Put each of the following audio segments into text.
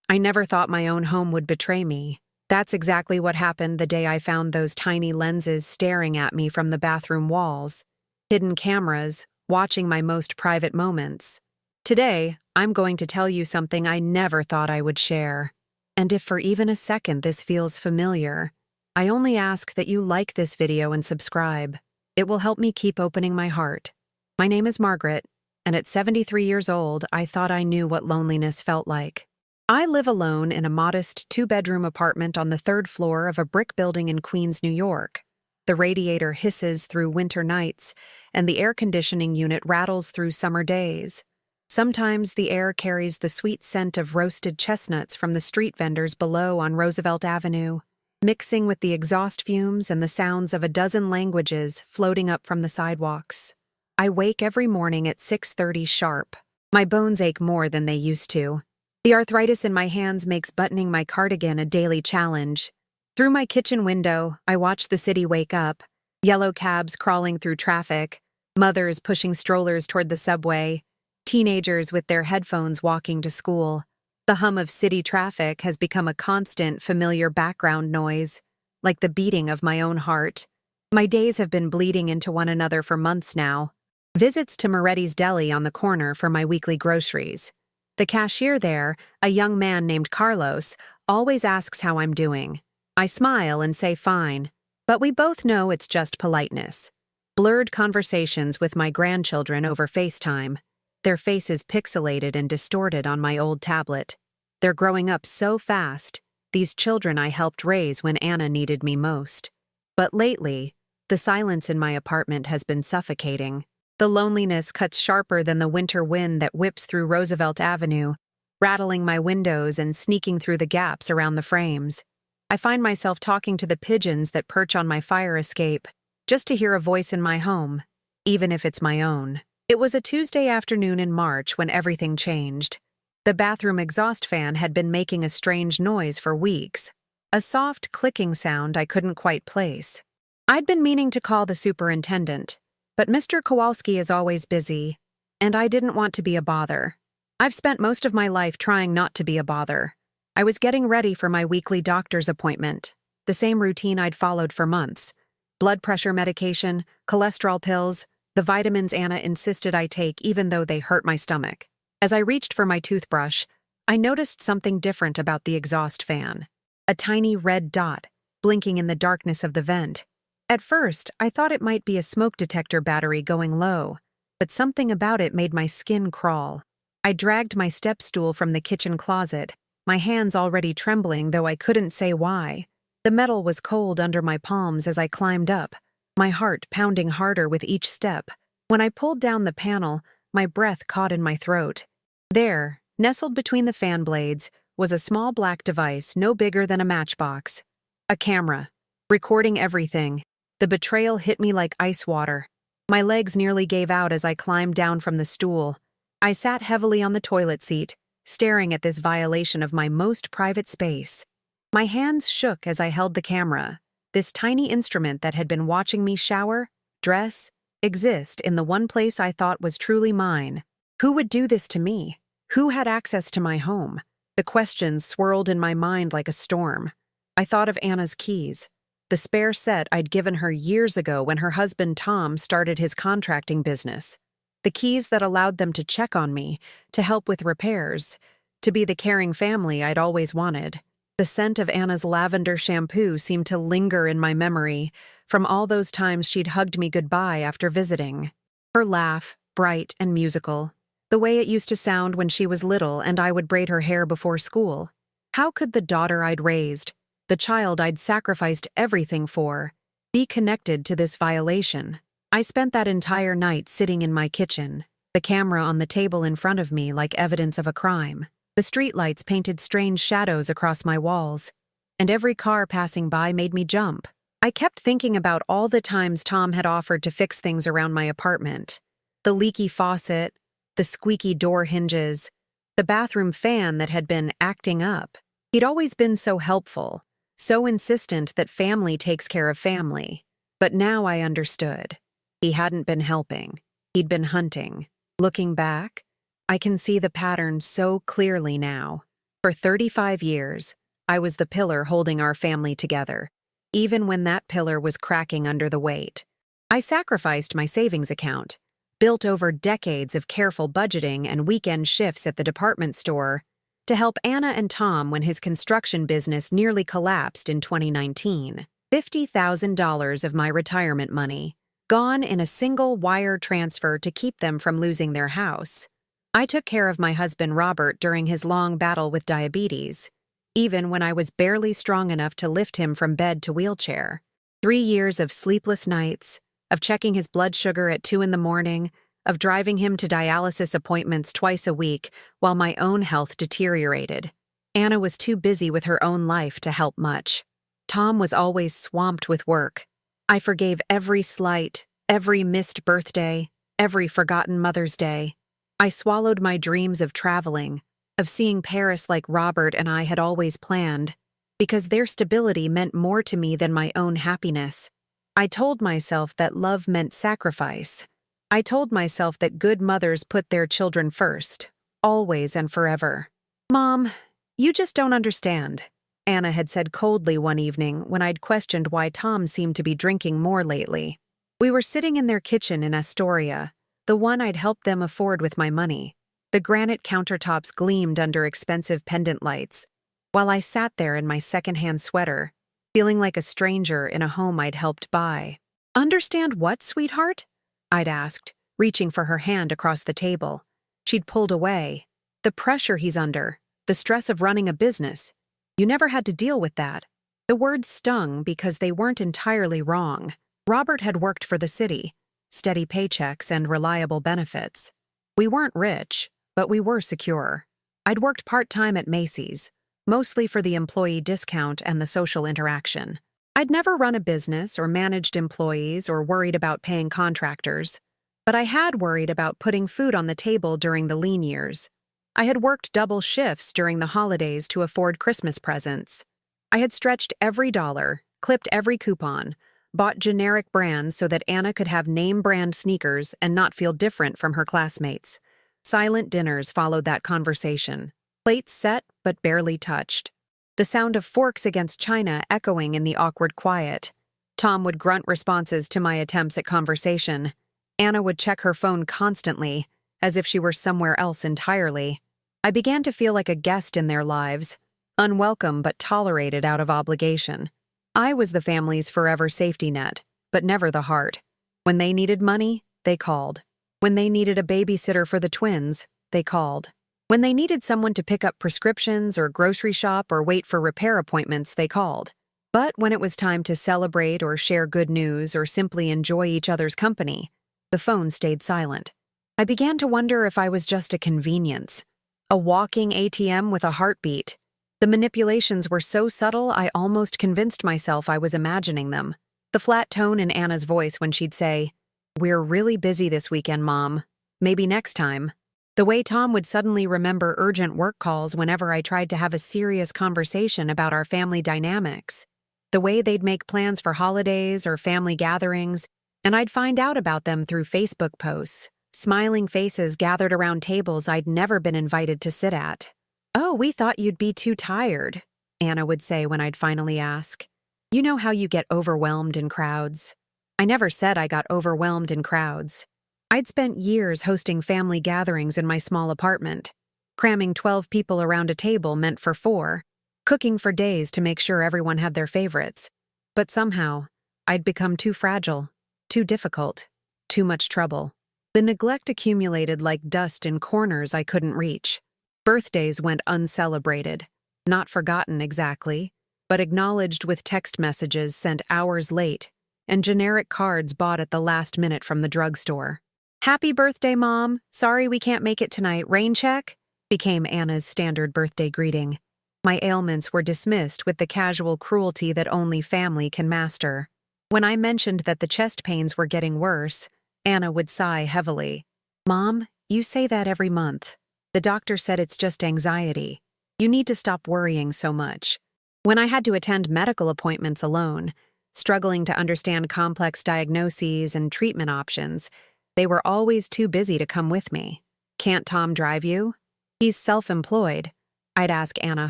I never thought my own home would betray me. That's exactly what happened the day I found those tiny lenses staring at me from the bathroom walls. Hidden cameras, watching my most private moments. Today, I'm going to tell you something I never thought I would share. And if for even a second this feels familiar, I only ask that you like this video and subscribe. It will help me keep opening my heart. My name is Margaret, and at 73 years old, I thought I knew what loneliness felt like. I live alone in a modest two-bedroom apartment on the third floor of a brick building in Queens, New York. The radiator hisses through winter nights, and the air conditioning unit rattles through summer days. Sometimes the air carries the sweet scent of roasted chestnuts from the street vendors below on Roosevelt Avenue, mixing with the exhaust fumes and the sounds of a dozen languages floating up from the sidewalks. I wake every morning at 6:30 sharp. My bones ache more than they used to. The arthritis in my hands makes buttoning my cardigan a daily challenge. Through my kitchen window, I watch the city wake up, yellow cabs crawling through traffic, mothers pushing strollers toward the subway, teenagers with their headphones walking to school. The hum of city traffic has become a constant, familiar background noise, like the beating of my own heart. My days have been bleeding into one another for months now. Visits to Moretti's Deli on the corner for my weekly groceries. The cashier there, a young man named Carlos, always asks how I'm doing. I smile and say fine, but we both know it's just politeness. Blurred conversations with my grandchildren over FaceTime. Their faces pixelated and distorted on my old tablet. They're growing up so fast, these children I helped raise when Anna needed me most. But lately, the silence in my apartment has been suffocating. The loneliness cuts sharper than the winter wind that whips through Roosevelt Avenue, rattling my windows and sneaking through the gaps around the frames. I find myself talking to the pigeons that perch on my fire escape, just to hear a voice in my home, even if it's my own. It was a Tuesday afternoon in March when everything changed. The bathroom exhaust fan had been making a strange noise for weeks, a soft clicking sound I couldn't quite place. I'd been meaning to call the superintendent, but Mr. Kowalski is always busy, and I didn't want to be a bother. I've spent most of my life trying not to be a bother. I was getting ready for my weekly doctor's appointment, the same routine I'd followed for months. Blood pressure medication, cholesterol pills, the vitamins Anna insisted I take even though they hurt my stomach. As I reached for my toothbrush, I noticed something different about the exhaust fan. A tiny red dot, blinking in the darkness of the vent. At first, I thought it might be a smoke detector battery going low, but something about it made my skin crawl. I dragged my step stool from the kitchen closet, my hands already trembling though I couldn't say why. The metal was cold under my palms as I climbed up, my heart pounding harder with each step. When I pulled down the panel, my breath caught in my throat. There, nestled between the fan blades, was a small black device no bigger than a matchbox. A camera, recording everything. The betrayal hit me like ice water. My legs nearly gave out as I climbed down from the stool. I sat heavily on the toilet seat, staring at this violation of my most private space. My hands shook as I held the camera, this tiny instrument that had been watching me shower, dress, exist in the one place I thought was truly mine. Who would do this to me? Who had access to my home? The questions swirled in my mind like a storm. I thought of Anna's keys. The spare set I'd given her years ago when her husband Tom started his contracting business. The keys that allowed them to check on me, to help with repairs, to be the caring family I'd always wanted. The scent of Anna's lavender shampoo seemed to linger in my memory from all those times she'd hugged me goodbye after visiting. Her laugh, bright and musical. The way it used to sound when she was little and I would braid her hair before school. How could the daughter I'd raised, the child I'd sacrificed everything for, be connected to this violation? I spent that entire night sitting in my kitchen, the camera on the table in front of me like evidence of a crime. The streetlights painted strange shadows across my walls, and every car passing by made me jump. I kept thinking about all the times Tom had offered to fix things around my apartment. The leaky faucet, the squeaky door hinges, the bathroom fan that had been acting up. He'd always been so helpful, so insistent that family takes care of family. But now I understood. He hadn't been helping. He'd been hunting. Looking back, I can see the pattern so clearly now. For 35 years, I was the pillar holding our family together, even when that pillar was cracking under the weight. I sacrificed my savings account, built over decades of careful budgeting and weekend shifts at the department store, to help Anna and Tom when his construction business nearly collapsed in 2019. $50,000 of my retirement money, gone in a single wire transfer to keep them from losing their house. I took care of my husband Robert during his long battle with diabetes, even when I was barely strong enough to lift him from bed to wheelchair. 3 years of sleepless nights, of checking his blood sugar at 2 in the morning, of driving him to dialysis appointments twice a week while my own health deteriorated. Anna was too busy with her own life to help much. Tom was always swamped with work. I forgave every slight, every missed birthday, every forgotten Mother's Day. I swallowed my dreams of traveling, of seeing Paris like Robert and I had always planned, because their stability meant more to me than my own happiness. I told myself that love meant sacrifice. I told myself that good mothers put their children first, always and forever. "Mom, you just don't understand," Anna had said coldly one evening when I'd questioned why Tom seemed to be drinking more lately. We were sitting in their kitchen in Astoria, the one I'd helped them afford with my money. The granite countertops gleamed under expensive pendant lights, while I sat there in my secondhand sweater, feeling like a stranger in a home I'd helped buy. "Understand what, sweetheart?" I'd asked, reaching for her hand across the table. She'd pulled away. "The pressure he's under, the stress of running a business. You never had to deal with that." The words stung because they weren't entirely wrong. Robert had worked for the city, steady paychecks and reliable benefits. We weren't rich, but we were secure. I'd worked part-time at Macy's, mostly for the employee discount and the social interaction. I'd never run a business or managed employees or worried about paying contractors, but I had worried about putting food on the table during the lean years. I had worked double shifts during the holidays to afford Christmas presents. I had stretched every dollar, clipped every coupon, bought generic brands so that Anna could have name-brand sneakers and not feel different from her classmates. Silent dinners followed that conversation. Plates set but barely touched. The sound of forks against china echoing in the awkward quiet. Tom would grunt responses to my attempts at conversation. Anna would check her phone constantly, as if she were somewhere else entirely. I began to feel like a guest in their lives, unwelcome but tolerated out of obligation. I was the family's forever safety net, but never the heart. When they needed money, they called. When they needed a babysitter for the twins, they called. When they needed someone to pick up prescriptions or grocery shop or wait for repair appointments, they called. But when it was time to celebrate or share good news or simply enjoy each other's company, the phone stayed silent. I began to wonder if I was just a convenience, a walking ATM with a heartbeat. The manipulations were so subtle I almost convinced myself I was imagining them. The flat tone in Anna's voice when she'd say, "We're really busy this weekend, Mom. Maybe next time." The way Tom would suddenly remember urgent work calls whenever I tried to have a serious conversation about our family dynamics. The way they'd make plans for holidays or family gatherings, and I'd find out about them through Facebook posts. Smiling faces gathered around tables I'd never been invited to sit at. "Oh, we thought you'd be too tired," Anna would say when I'd finally ask. "You know how you get overwhelmed in crowds." I never said I got overwhelmed in crowds. I'd spent years hosting family gatherings in my small apartment. Cramming 12 people around a table meant for 4, cooking for days to make sure everyone had their favorites. But somehow, I'd become too fragile, too difficult, too much trouble. The neglect accumulated like dust in corners I couldn't reach. Birthdays went uncelebrated, not forgotten exactly, but acknowledged with text messages sent hours late, and generic cards bought at the last minute from the drugstore. "Happy birthday, Mom. Sorry we can't make it tonight. Rain check?" became Anna's standard birthday greeting. My ailments were dismissed with the casual cruelty that only family can master. When I mentioned that the chest pains were getting worse, Anna would sigh heavily. "Mom, you say that every month. The doctor said it's just anxiety. You need to stop worrying so much." When I had to attend medical appointments alone, struggling to understand complex diagnoses and treatment options, they were always too busy to come with me. "Can't Tom drive you?" "He's self-employed." I'd ask Anna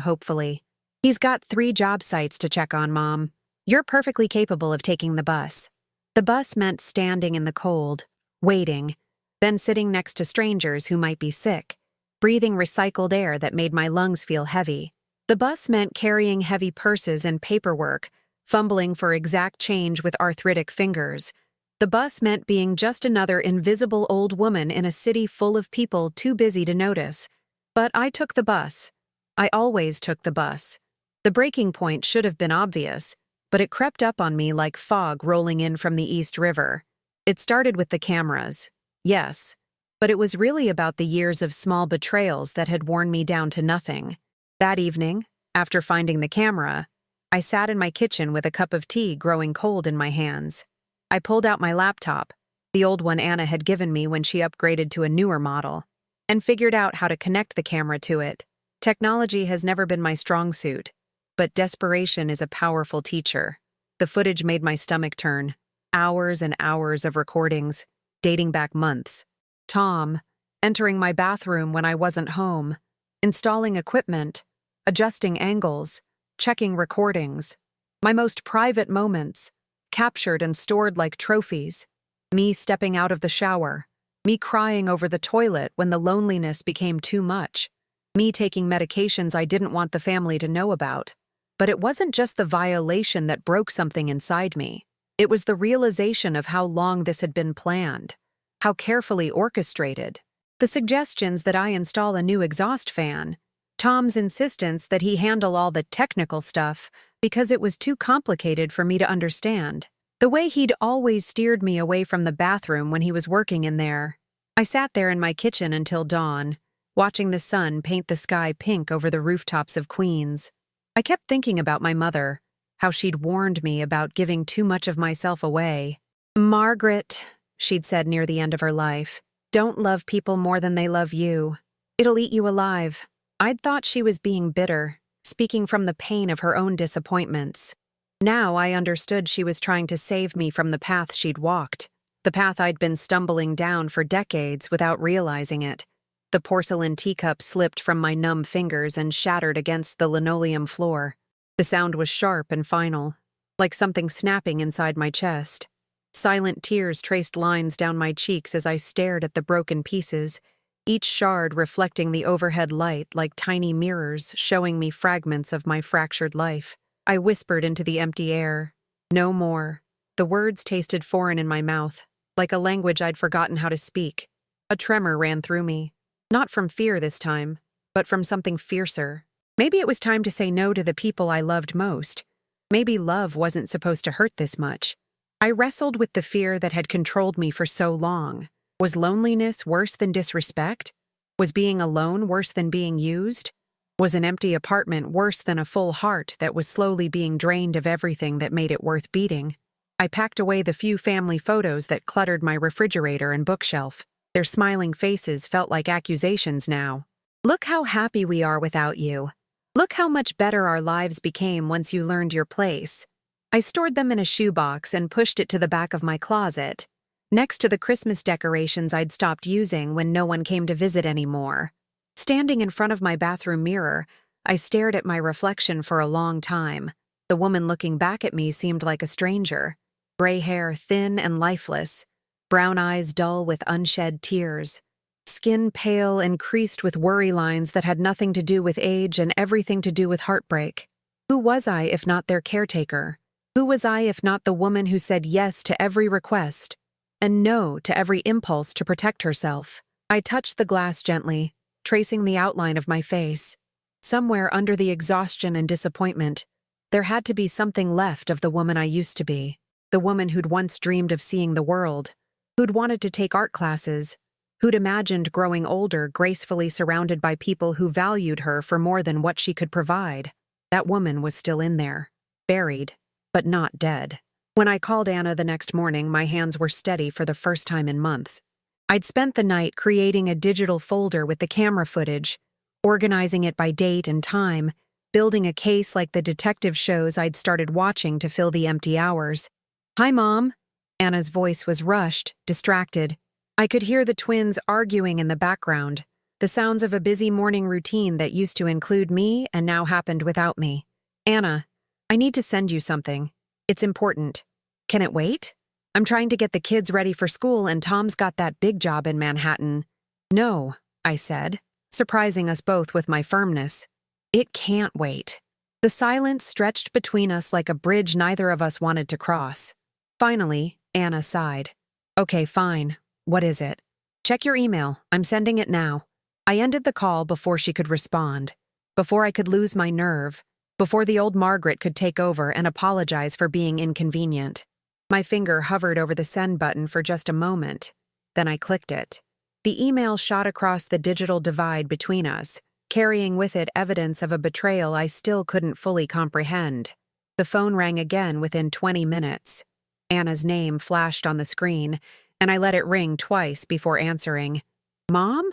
hopefully. He's got 3 job sites to check on, Mom. You're perfectly capable of taking the bus. The bus meant standing in the cold, waiting, then sitting next to strangers who might be sick, breathing recycled air that made my lungs feel heavy. The bus meant carrying heavy purses and paperwork, fumbling for exact change with arthritic fingers. The bus meant being just another invisible old woman in a city full of people too busy to notice. But I took the bus. I always took the bus. The breaking point should have been obvious, but it crept up on me like fog rolling in from the East River. It started with the cameras, yes, but it was really about the years of small betrayals that had worn me down to nothing. That evening, after finding the camera, I sat in my kitchen with a cup of tea growing cold in my hands. I pulled out my laptop, the old one Anna had given me when she upgraded to a newer model, and figured out how to connect the camera to it. Technology has never been my strong suit, but desperation is a powerful teacher. The footage made my stomach turn. Hours and hours of recordings, dating back months. Tom, entering my bathroom when I wasn't home, installing equipment, adjusting angles, checking recordings. My most private moments, captured and stored like trophies. Me stepping out of the shower. Me crying over the toilet when the loneliness became too much. Me taking medications I didn't want the family to know about. But it wasn't just the violation that broke something inside me. It was the realization of how long this had been planned, how carefully orchestrated. The suggestions that I install a new exhaust fan, Tom's insistence that he handle all the technical stuff because it was too complicated for me to understand, the way he'd always steered me away from the bathroom when he was working in there. I sat there in my kitchen until dawn, watching the sun paint the sky pink over the rooftops of Queens. I kept thinking about my mother, how she'd warned me about giving too much of myself away. "Margaret," she'd said near the end of her life, "don't love people more than they love you. It'll eat you alive." I'd thought she was being bitter, speaking from the pain of her own disappointments. Now I understood she was trying to save me from the path she'd walked, the path I'd been stumbling down for decades without realizing it. The porcelain teacup slipped from my numb fingers and shattered against the linoleum floor. The sound was sharp and final, like something snapping inside my chest. Silent tears traced lines down my cheeks as I stared at the broken pieces, each shard reflecting the overhead light like tiny mirrors showing me fragments of my fractured life. I whispered into the empty air, "No more." The words tasted foreign in my mouth, like a language I'd forgotten how to speak. A tremor ran through me, not from fear this time, but from something fiercer. Maybe it was time to say no to the people I loved most. Maybe love wasn't supposed to hurt this much. I wrestled with the fear that had controlled me for so long. Was loneliness worse than disrespect? Was being alone worse than being used? Was an empty apartment worse than a full heart that was slowly being drained of everything that made it worth beating? I packed away the few family photos that cluttered my refrigerator and bookshelf. Their smiling faces felt like accusations now. "Look how happy we are without you. Look how much better our lives became once you learned your place." I stored them in a shoebox and pushed it to the back of my closet, next to the Christmas decorations I'd stopped using when no one came to visit anymore. Standing in front of my bathroom mirror, I stared at my reflection for a long time. The woman looking back at me seemed like a stranger. Gray hair thin and lifeless, brown eyes dull with unshed tears, skin pale and creased with worry lines that had nothing to do with age and everything to do with heartbreak. Who was I if not their caretaker? Who was I if not the woman who said yes to every request and no to every impulse to protect herself? I touched the glass gently, tracing the outline of my face. Somewhere under the exhaustion and disappointment, there had to be something left of the woman I used to be, the woman who'd once dreamed of seeing the world, who'd wanted to take art classes, who'd imagined growing older gracefully surrounded by people who valued her for more than what she could provide. That woman was still in there, buried, but not dead. When I called Anna the next morning, my hands were steady for the first time in months. I'd spent the night creating a digital folder with the camera footage, organizing it by date and time, building a case like the detective shows I'd started watching to fill the empty hours. "Hi, Mom." Anna's voice was rushed, distracted. I could hear the twins arguing in the background, The sounds of a busy morning routine that used to include me and now happened without me. Anna, I need to send you something. It's important. Can it wait? I'm trying to get the kids ready for school and Tom's got that big job in Manhattan. No, I said, surprising us both with my firmness. It can't wait. The silence stretched between us like a bridge neither of us wanted to cross. Finally, Anna sighed. Okay, fine. What is it? Check your email. I'm sending it now. I ended the call before she could respond, before I could lose my nerve, before the old Margaret could take over and apologize for being inconvenient. My finger hovered over the send button for just a moment. Then I clicked it. The email shot across the digital divide between us, carrying with it evidence of a betrayal I still couldn't fully comprehend. The phone rang again within 20 minutes. Anna's name flashed on the screen, and I let it ring twice before answering. Mom?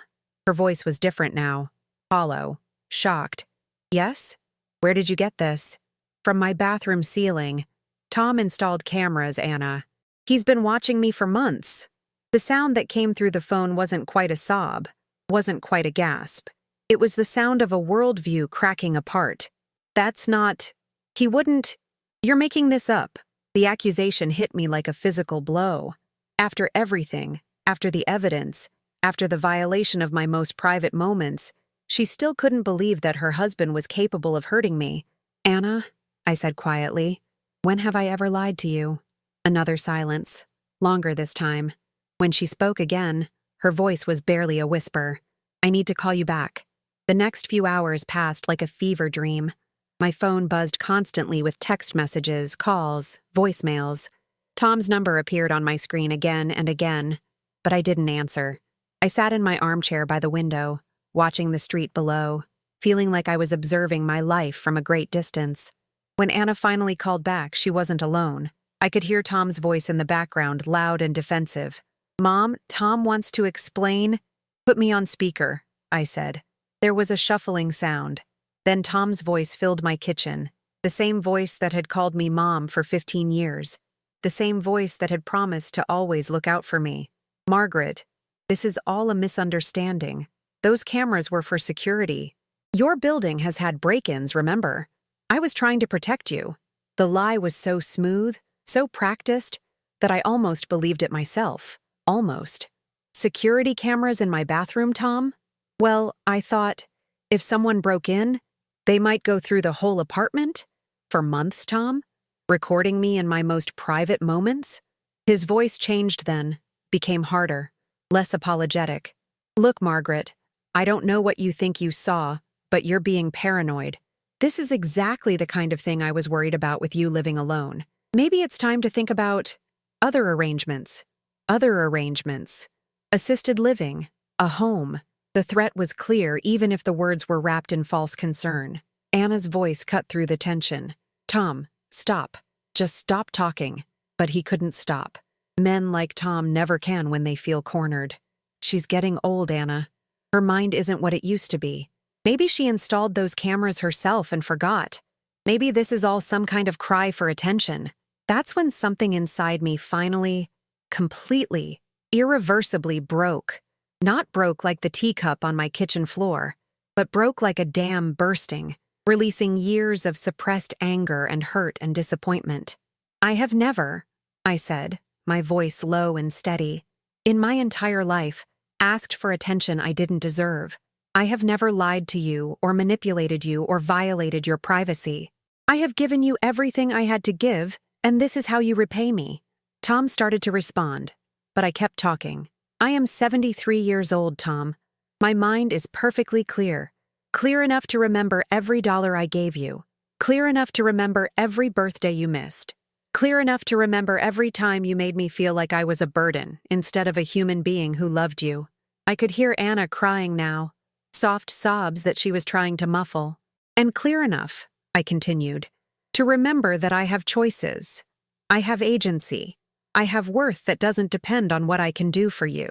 Her voice was different now. Hollow. Shocked. Yes? Where did you get this? From my bathroom ceiling. Tom installed cameras, Anna. He's been watching me for months. The sound that came through the phone wasn't quite a sob, wasn't quite a gasp. It was the sound of a worldview cracking apart. That's not... He wouldn't... You're making this up. The accusation hit me like a physical blow. After everything, after the evidence, after the violation of my most private moments, she still couldn't believe that her husband was capable of hurting me. Anna, I said quietly, when have I ever lied to you? Another silence. Longer this time. When she spoke again, her voice was barely a whisper. I need to call you back. The next few hours passed like a fever dream. My phone buzzed constantly with text messages, calls, voicemails. Tom's number appeared on my screen again and again, but I didn't answer. I sat in my armchair by the window, watching the street below, feeling like I was observing my life from a great distance. When Anna finally called back, she wasn't alone. I could hear Tom's voice in the background, loud and defensive. Mom, Tom wants to explain. Put me on speaker, I said. There was a shuffling sound. Then Tom's voice filled my kitchen, the same voice that had called me Mom for 15 years, the same voice that had promised to always look out for me. Margaret, this is all a misunderstanding. Those cameras were for security. Your building has had break-ins, remember? I was trying to protect you. The lie was so smooth, so practiced, that I almost believed it myself. Almost. Security cameras in my bathroom, Tom? Well, I thought, if someone broke in, they might go through the whole apartment? For months, Tom? Recording me in my most private moments? His voice changed then, became harder, less apologetic. Look, Margaret, I don't know what you think you saw, but you're being paranoid. This is exactly the kind of thing I was worried about with you living alone. Maybe it's time to think about other arrangements. Other arrangements. Assisted living. A home. The threat was clear even if the words were wrapped in false concern. Anna's voice cut through the tension. Tom, stop. Just stop talking. But he couldn't stop. Men like Tom never can when they feel cornered. She's getting old, Anna. Her mind isn't what it used to be. Maybe she installed those cameras herself and forgot. Maybe this is all some kind of cry for attention. That's when something inside me finally, completely, irreversibly broke. Not broke like the teacup on my kitchen floor, but broke like a dam bursting, releasing years of suppressed anger and hurt and disappointment. I have never, I said, my voice low and steady, in my entire life, asked for attention I didn't deserve. I have never lied to you or manipulated you or violated your privacy. I have given you everything I had to give, and this is how you repay me. Tom started to respond, but I kept talking. I am 73 years old, Tom. My mind is perfectly clear. Clear enough to remember every dollar I gave you. Clear enough to remember every birthday you missed. Clear enough to remember every time you made me feel like I was a burden instead of a human being who loved you. I could hear Anna crying now, soft sobs that she was trying to muffle. And clear enough, I continued, to remember that I have choices. I have agency. I have worth that doesn't depend on what I can do for you.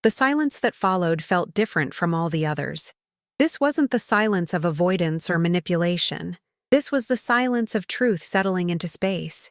The silence that followed felt different from all the others. This wasn't the silence of avoidance or manipulation. This was the silence of truth settling into space,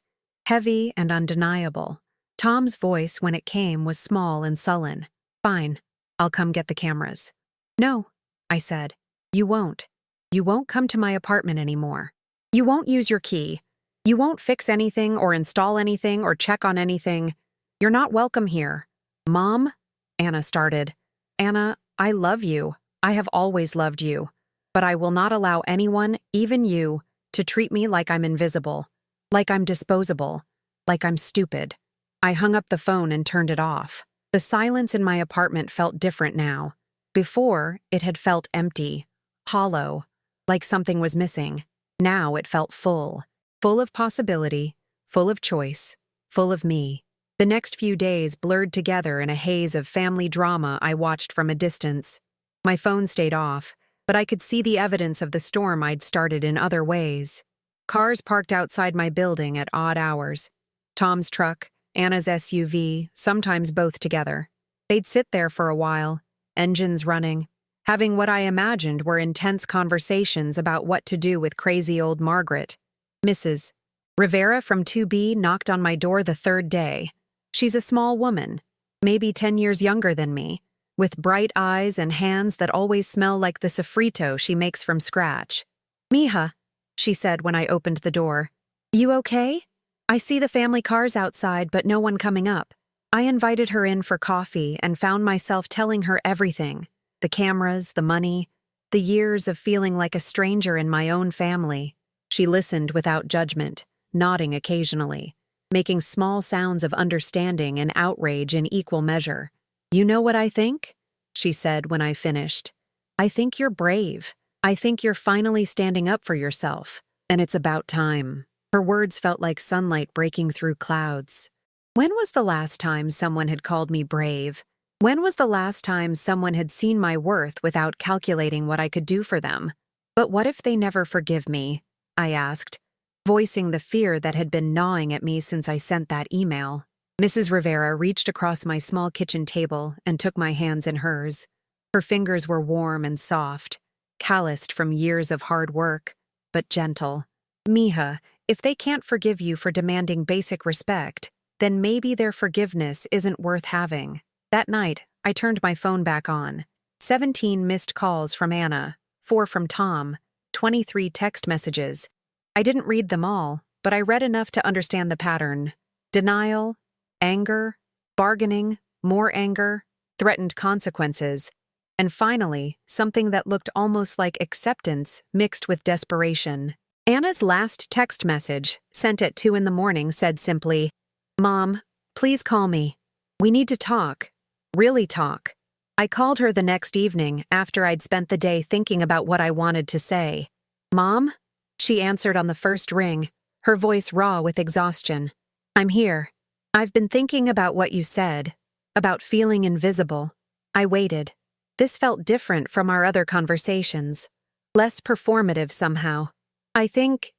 heavy and undeniable. Tom's voice, when it came, was small and sullen. Fine, I'll come get the cameras. No, I said. You won't. You won't come to my apartment anymore. You won't use your key. You won't fix anything or install anything or check on anything. You're not welcome here. Mom? Anna started. Anna, I love you. I have always loved you. But I will not allow anyone, even you, to treat me like I'm invisible, like I'm disposable, like I'm stupid. I hung up the phone and turned it off. The silence in my apartment felt different now. Before, it had felt empty, hollow, like something was missing. Now it felt full. Full of possibility, full of choice, full of me. The next few days blurred together in a haze of family drama I watched from a distance. My phone stayed off, but I could see the evidence of the storm I'd started in other ways. Cars parked outside my building at odd hours. Tom's truck, Anna's SUV, sometimes both together. They'd sit there for a while, engines running, having what I imagined were intense conversations about what to do with crazy old Margaret. Mrs. Rivera from 2B knocked on my door the third day. She's a small woman, maybe 10 years younger than me, with bright eyes and hands that always smell like the sofrito she makes from scratch. Mija, she said when I opened the door. You okay? I see the family cars outside, but no one coming up. I invited her in for coffee and found myself telling her everything. The cameras, the money, the years of feeling like a stranger in my own family. She listened without judgment, nodding occasionally, making small sounds of understanding and outrage in equal measure. You know what I think? She said when I finished. I think you're brave. I think you're finally standing up for yourself, and it's about time. Her words felt like sunlight breaking through clouds. When was the last time someone had called me brave? When was the last time someone had seen my worth without calculating what I could do for them? But what if they never forgive me? I asked, voicing the fear that had been gnawing at me since I sent that email. Mrs. Rivera reached across my small kitchen table and took my hands in hers. Her fingers were warm and soft, calloused from years of hard work, but gentle. Mija, if they can't forgive you for demanding basic respect, then maybe their forgiveness isn't worth having. That night, I turned my phone back on. 17 missed calls from Anna, 4 from Tom, 23 text messages. I didn't read them all, but I read enough to understand the pattern. Denial, anger, bargaining, more anger, threatened consequences, and finally, something that looked almost like acceptance mixed with desperation. Anna's last text message, sent at 2 a.m, said simply, Mom, please call me. We need to talk. Really talk. I called her the next evening after I'd spent the day thinking about what I wanted to say. Mom? She answered on the first ring, her voice raw with exhaustion. I'm here. I've been thinking about what you said, about feeling invisible. I waited. This felt different from our other conversations, less performative somehow. I think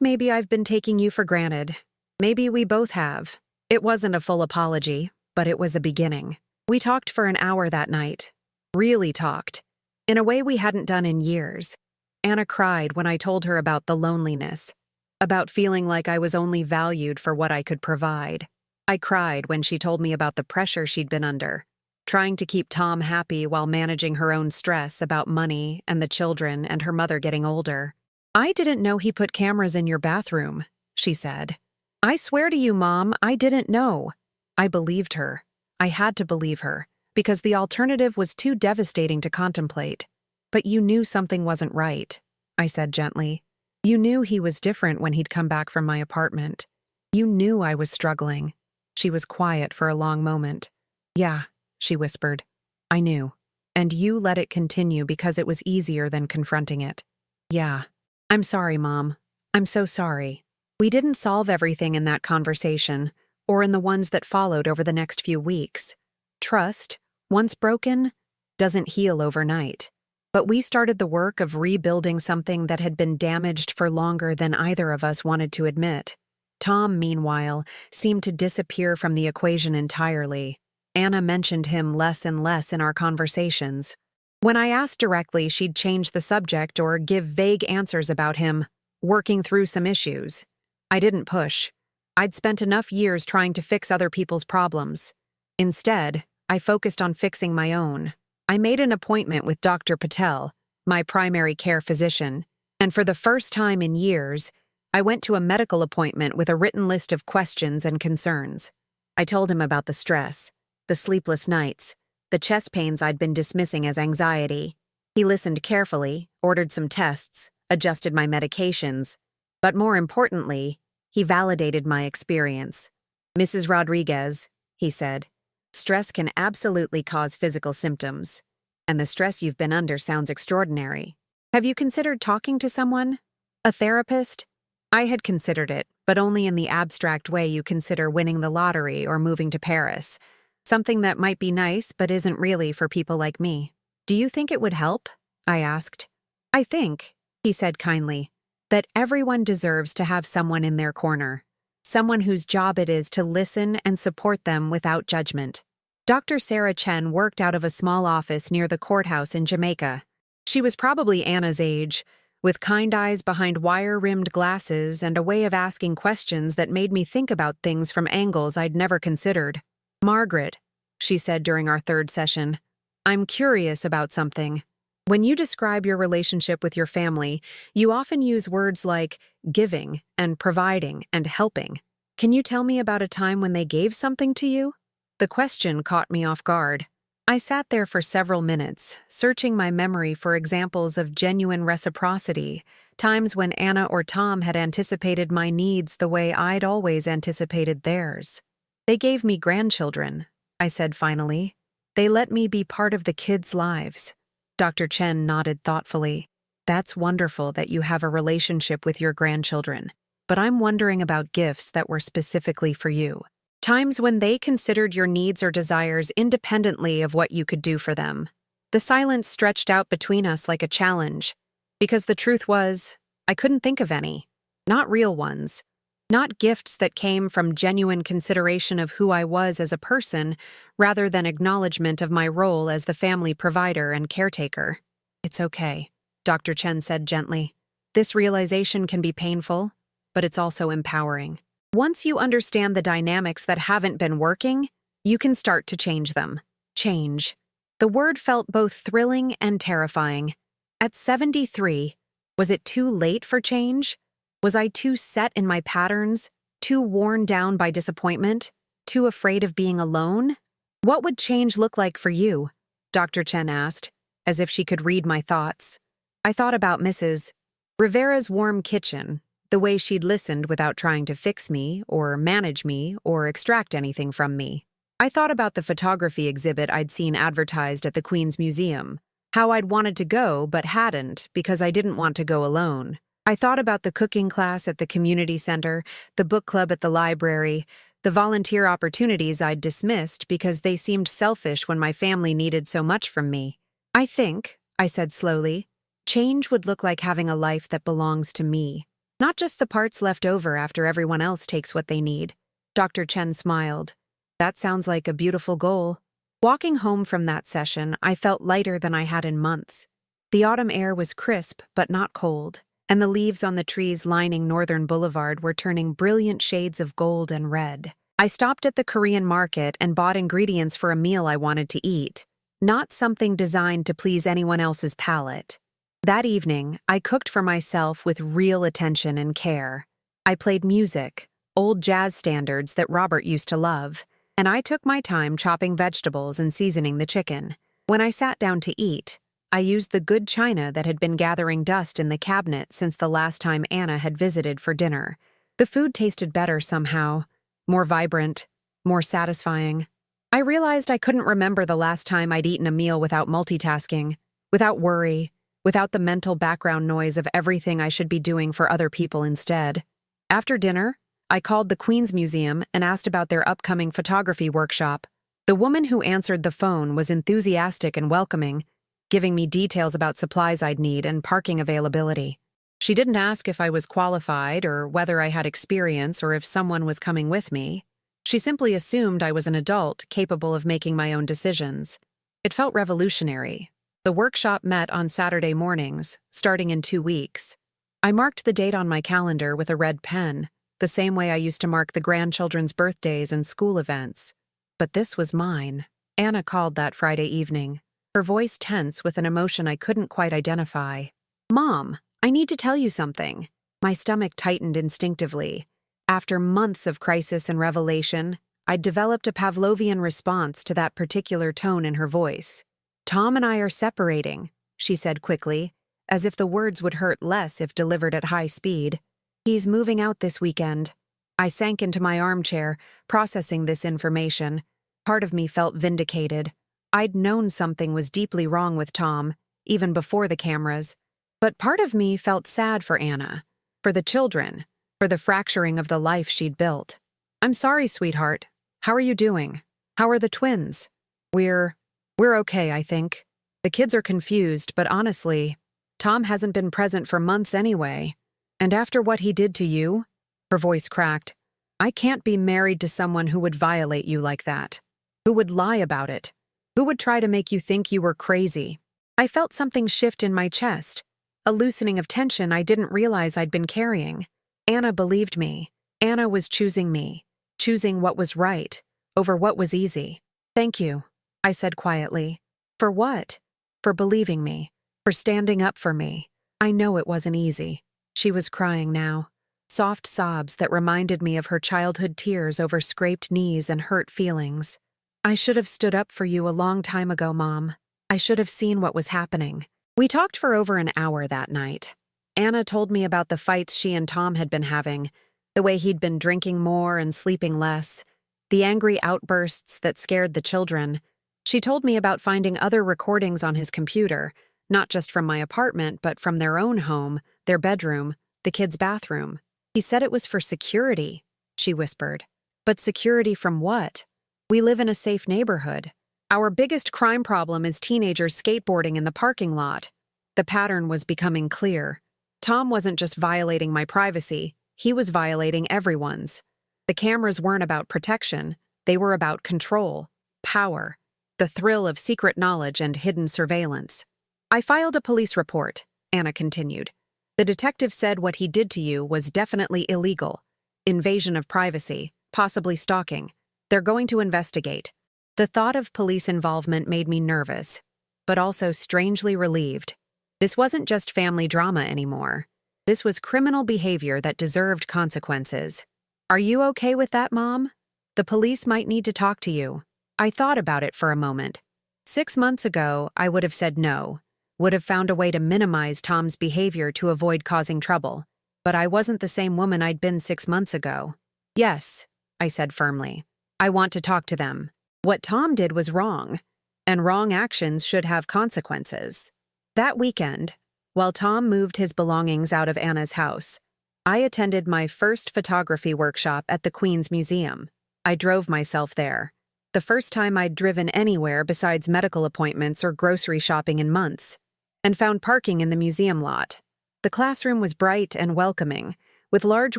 maybe I've been taking you for granted. Maybe we both have. It wasn't a full apology, but it was a beginning. We talked for an hour that night. Really talked. In a way we hadn't done in years. Anna cried when I told her about the loneliness, about feeling like I was only valued for what I could provide. I cried when she told me about the pressure she'd been under, trying to keep Tom happy while managing her own stress about money and the children and her mother getting older. I didn't know he put cameras in your bathroom, she said. I swear to you, Mom, I didn't know. I believed her. I had to believe her, because the alternative was too devastating to contemplate. But you knew something wasn't right, I said gently. You knew he was different when he'd come back from my apartment. You knew I was struggling. She was quiet for a long moment. Yeah, she whispered. I knew. And you let it continue because it was easier than confronting it. Yeah. I'm sorry, Mom. I'm so sorry. We didn't solve everything in that conversation, or in the ones that followed over the next few weeks. Trust, once broken, doesn't heal overnight. But we started the work of rebuilding something that had been damaged for longer than either of us wanted to admit. Tom, meanwhile, seemed to disappear from the equation entirely. Anna mentioned him less and less in our conversations. When I asked directly, she'd change the subject or give vague answers about him, working through some issues. I didn't push. I'd spent enough years trying to fix other people's problems. Instead, I focused on fixing my own. I made an appointment with Dr. Patel, my primary care physician, and for the first time in years, I went to a medical appointment with a written list of questions and concerns. I told him about the stress, the sleepless nights, the chest pains I'd been dismissing as anxiety. He listened carefully, ordered some tests, adjusted my medications, but more importantly, he validated my experience. "Mrs. Rodriguez," he said, "stress can absolutely cause physical symptoms, and the stress you've been under sounds extraordinary. Have you considered talking to someone? A therapist?" I had considered it, but only in the abstract way you consider winning the lottery or moving to Paris. Something that might be nice but isn't really for people like me. "Do you think it would help?" I asked. "I think," he said kindly, "that everyone deserves to have someone in their corner. Someone whose job it is to listen and support them without judgment." Dr. Sarah Chen worked out of a small office near the courthouse in Jamaica. She was probably Anna's age, with kind eyes behind wire-rimmed glasses and a way of asking questions that made me think about things from angles I'd never considered. "Margaret," she said during our third session, "I'm curious about something. When you describe your relationship with your family, you often use words like giving and providing and helping. Can you tell me about a time when they gave something to you?" The question caught me off guard. I sat there for several minutes, searching my memory for examples of genuine reciprocity, times when Anna or Tom had anticipated my needs the way I'd always anticipated theirs. "They gave me grandchildren," I said finally. "They let me be part of the kids' lives." Dr. Chen nodded thoughtfully. "That's wonderful that you have a relationship with your grandchildren, but I'm wondering about gifts that were specifically for you. Times when they considered your needs or desires independently of what you could do for them." The silence stretched out between us like a challenge, because the truth was, I couldn't think of any. Not real ones. Not gifts that came from genuine consideration of who I was as a person, rather than acknowledgement of my role as the family provider and caretaker. "It's okay," Dr. Chen said gently. "This realization can be painful, but it's also empowering. Once you understand the dynamics that haven't been working, you can start to change them." Change. The word felt both thrilling and terrifying. At 73, was it too late for change? Was I too set in my patterns, too worn down by disappointment, too afraid of being alone? "What would change look like for you?" Dr. Chen asked, as if she could read my thoughts. I thought about Mrs. Rivera's warm kitchen, the way she'd listened without trying to fix me, or manage me, or extract anything from me. I thought about the photography exhibit I'd seen advertised at the Queen's Museum, how I'd wanted to go but hadn't because I didn't want to go alone. I thought about the cooking class at the community center, the book club at the library, the volunteer opportunities I'd dismissed because they seemed selfish when my family needed so much from me. "I think," I said slowly, "change would look like having a life that belongs to me. Not just the parts left over after everyone else takes what they need." Dr. Chen smiled. "That sounds like a beautiful goal." Walking home from that session, I felt lighter than I had in months. The autumn air was crisp but not cold, and the leaves on the trees lining Northern Boulevard were turning brilliant shades of gold and red. I stopped at the Korean market and bought ingredients for a meal I wanted to eat, not something designed to please anyone else's palate. That evening, I cooked for myself with real attention and care. I played music, old jazz standards that Robert used to love, and I took my time chopping vegetables and seasoning the chicken. When I sat down to eat, I used the good china that had been gathering dust in the cabinet since the last time Anna had visited for dinner. The food tasted better somehow, more vibrant, more satisfying. I realized I couldn't remember the last time I'd eaten a meal without multitasking, without worry, without the mental background noise of everything I should be doing for other people instead. After dinner, I called the Queen's Museum and asked about their upcoming photography workshop. The woman who answered the phone was enthusiastic and welcoming, giving me details about supplies I'd need and parking availability. She didn't ask if I was qualified or whether I had experience or if someone was coming with me. She simply assumed I was an adult capable of making my own decisions. It felt revolutionary. The workshop met on Saturday mornings, starting in 2 weeks. I marked the date on my calendar with a red pen, the same way I used to mark the grandchildren's birthdays and school events. But this was mine. Anna called that Friday evening. her voice tense with an emotion I couldn't quite identify. "Mom, I need to tell you something." My stomach tightened instinctively. After months of crisis and revelation, I'd developed a Pavlovian response to that particular tone in her voice. "Tom and I are separating," she said quickly, as if the words would hurt less if delivered at high speed. "He's moving out this weekend." I sank into my armchair, processing this information. Part of me felt vindicated. I'd known something was deeply wrong with Tom, even before the cameras. But part of me felt sad for Anna, for the children, for the fracturing of the life she'd built. "I'm sorry, sweetheart. How are you doing? How are the twins?" We're okay, I think. The kids are confused, but honestly, Tom hasn't been present for months anyway. And after what he did to you," her voice cracked, "I can't be married to someone who would violate you like that. Who would lie about it. Who would try to make you think you were crazy." I felt something shift in my chest, a loosening of tension I didn't realize I'd been carrying. Anna believed me. Anna was choosing me, choosing what was right over what was easy. "Thank you," I said quietly. "For what?" "For believing me, for standing up for me. I know it wasn't easy." She was crying now, soft sobs that reminded me of her childhood tears over scraped knees and hurt feelings. "I should have stood up for you a long time ago, Mom. I should have seen what was happening." We talked for over an hour that night. Anna told me about the fights she and Tom had been having, the way he'd been drinking more and sleeping less, the angry outbursts that scared the children. She told me about finding other recordings on his computer, not just from my apartment, but from their own home, their bedroom, the kids' bathroom. "He said it was for security," she whispered. "But security from what? We live in a safe neighborhood. Our biggest crime problem is teenagers skateboarding in the parking lot." The pattern was becoming clear. Tom wasn't just violating my privacy, he was violating everyone's. The cameras weren't about protection, they were about control, power, the thrill of secret knowledge and hidden surveillance. "I filed a police report," Anna continued. "The detective said what he did to you was definitely illegal. Invasion of privacy, possibly stalking. They're going to investigate." The thought of police involvement made me nervous, but also strangely relieved. This wasn't just family drama anymore. This was criminal behavior that deserved consequences. "Are you okay with that, Mom? The police might need to talk to you." I thought about it for a moment. 6 months ago, I would have said no, would have found a way to minimize Tom's behavior to avoid causing trouble. But I wasn't the same woman I'd been 6 months ago. "Yes," I said firmly. "I want to talk to them. What Tom did was wrong, and wrong actions should have consequences." That weekend, while Tom moved his belongings out of Anna's house, I attended my first photography workshop at the Queen's Museum. I drove myself there, the first time I'd driven anywhere besides medical appointments or grocery shopping in months, and found parking in the museum lot. The classroom was bright and welcoming, with large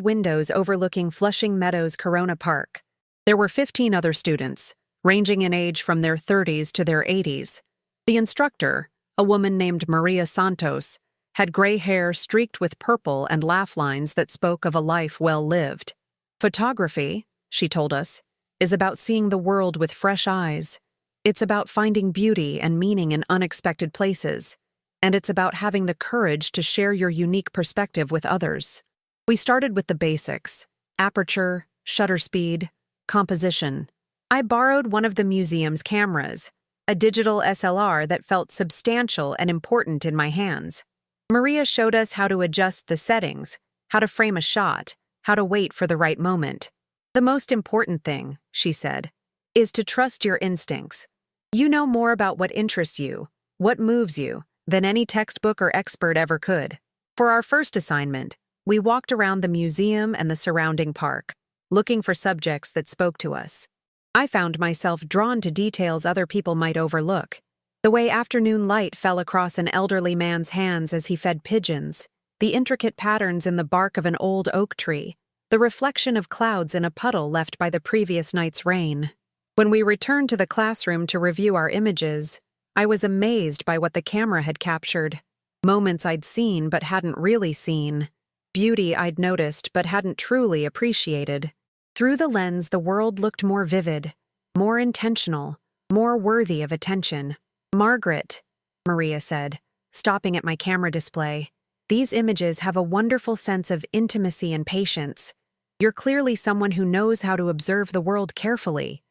windows overlooking Flushing Meadows Corona Park. There were 15 other students, ranging in age from their 30s to their 80s. The instructor, a woman named Maria Santos, had gray hair streaked with purple and laugh lines that spoke of a life well lived. "Photography," she told us, "is about seeing the world with fresh eyes. It's about finding beauty and meaning in unexpected places. And it's about having the courage to share your unique perspective with others." We started with the basics: aperture, shutter speed, composition. I borrowed one of the museum's cameras, a digital SLR that felt substantial and important in my hands. Maria showed us how to adjust the settings, how to frame a shot, how to wait for the right moment. "The most important thing," she said, "is to trust your instincts. You know more about what interests you, what moves you, than any textbook or expert ever could." For our first assignment, we walked around the museum and the surrounding park, looking for subjects that spoke to us. I found myself drawn to details other people might overlook. The way afternoon light fell across an elderly man's hands as he fed pigeons, the intricate patterns in the bark of an old oak tree, the reflection of clouds in a puddle left by the previous night's rain. When we returned to the classroom to review our images, I was amazed by what the camera had captured. Moments I'd seen but hadn't really seen. Beauty I'd noticed but hadn't truly appreciated. Through the lens, the world looked more vivid, more intentional, more worthy of attention. Margaret, Maria said, stopping at my camera display. These images have a wonderful sense of intimacy and patience. You're clearly someone who knows how to observe the world carefully,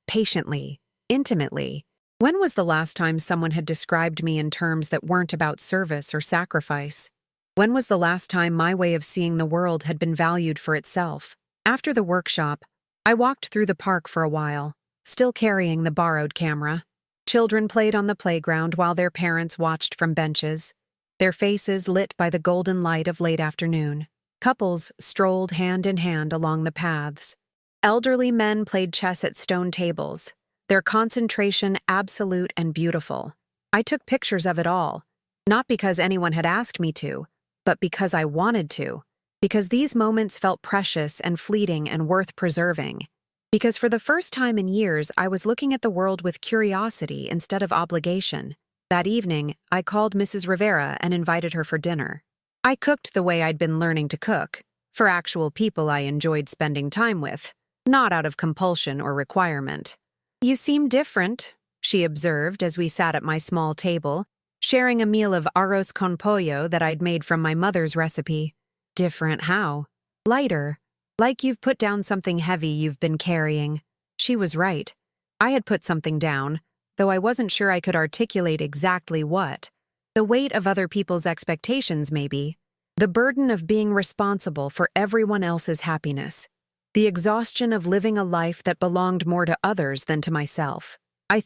patiently, intimately. When was the last time someone had described me in terms that weren't about service or sacrifice? When was the last time my way of seeing the world had been valued for itself? After the workshop, I walked through the park for a while, still carrying the borrowed camera. Children played on the playground while their parents watched from benches, their faces lit by the golden light of late afternoon. Couples strolled hand in hand along the paths. Elderly men played chess at stone tables, their concentration absolute and beautiful. I took pictures of it all, not because anyone had asked me to, but because I wanted to, because these moments felt precious and fleeting and worth preserving. Because for the first time in years, I was looking at the world with curiosity instead of obligation. That evening, I called Mrs. Rivera and invited her for dinner. I cooked the way I'd been learning to cook, for actual people I enjoyed spending time with, not out of compulsion or requirement. "You seem different," she observed as we sat at my small table, sharing a meal of arroz con pollo that I'd made from my mother's recipe. "Different how?" "Lighter. Like you've put down something heavy you've been carrying." She was right. I had put something down, though I wasn't sure I could articulate exactly what. The weight of other people's expectations, maybe. The burden of being responsible for everyone else's happiness. The exhaustion of living a life that belonged more to others than to myself. I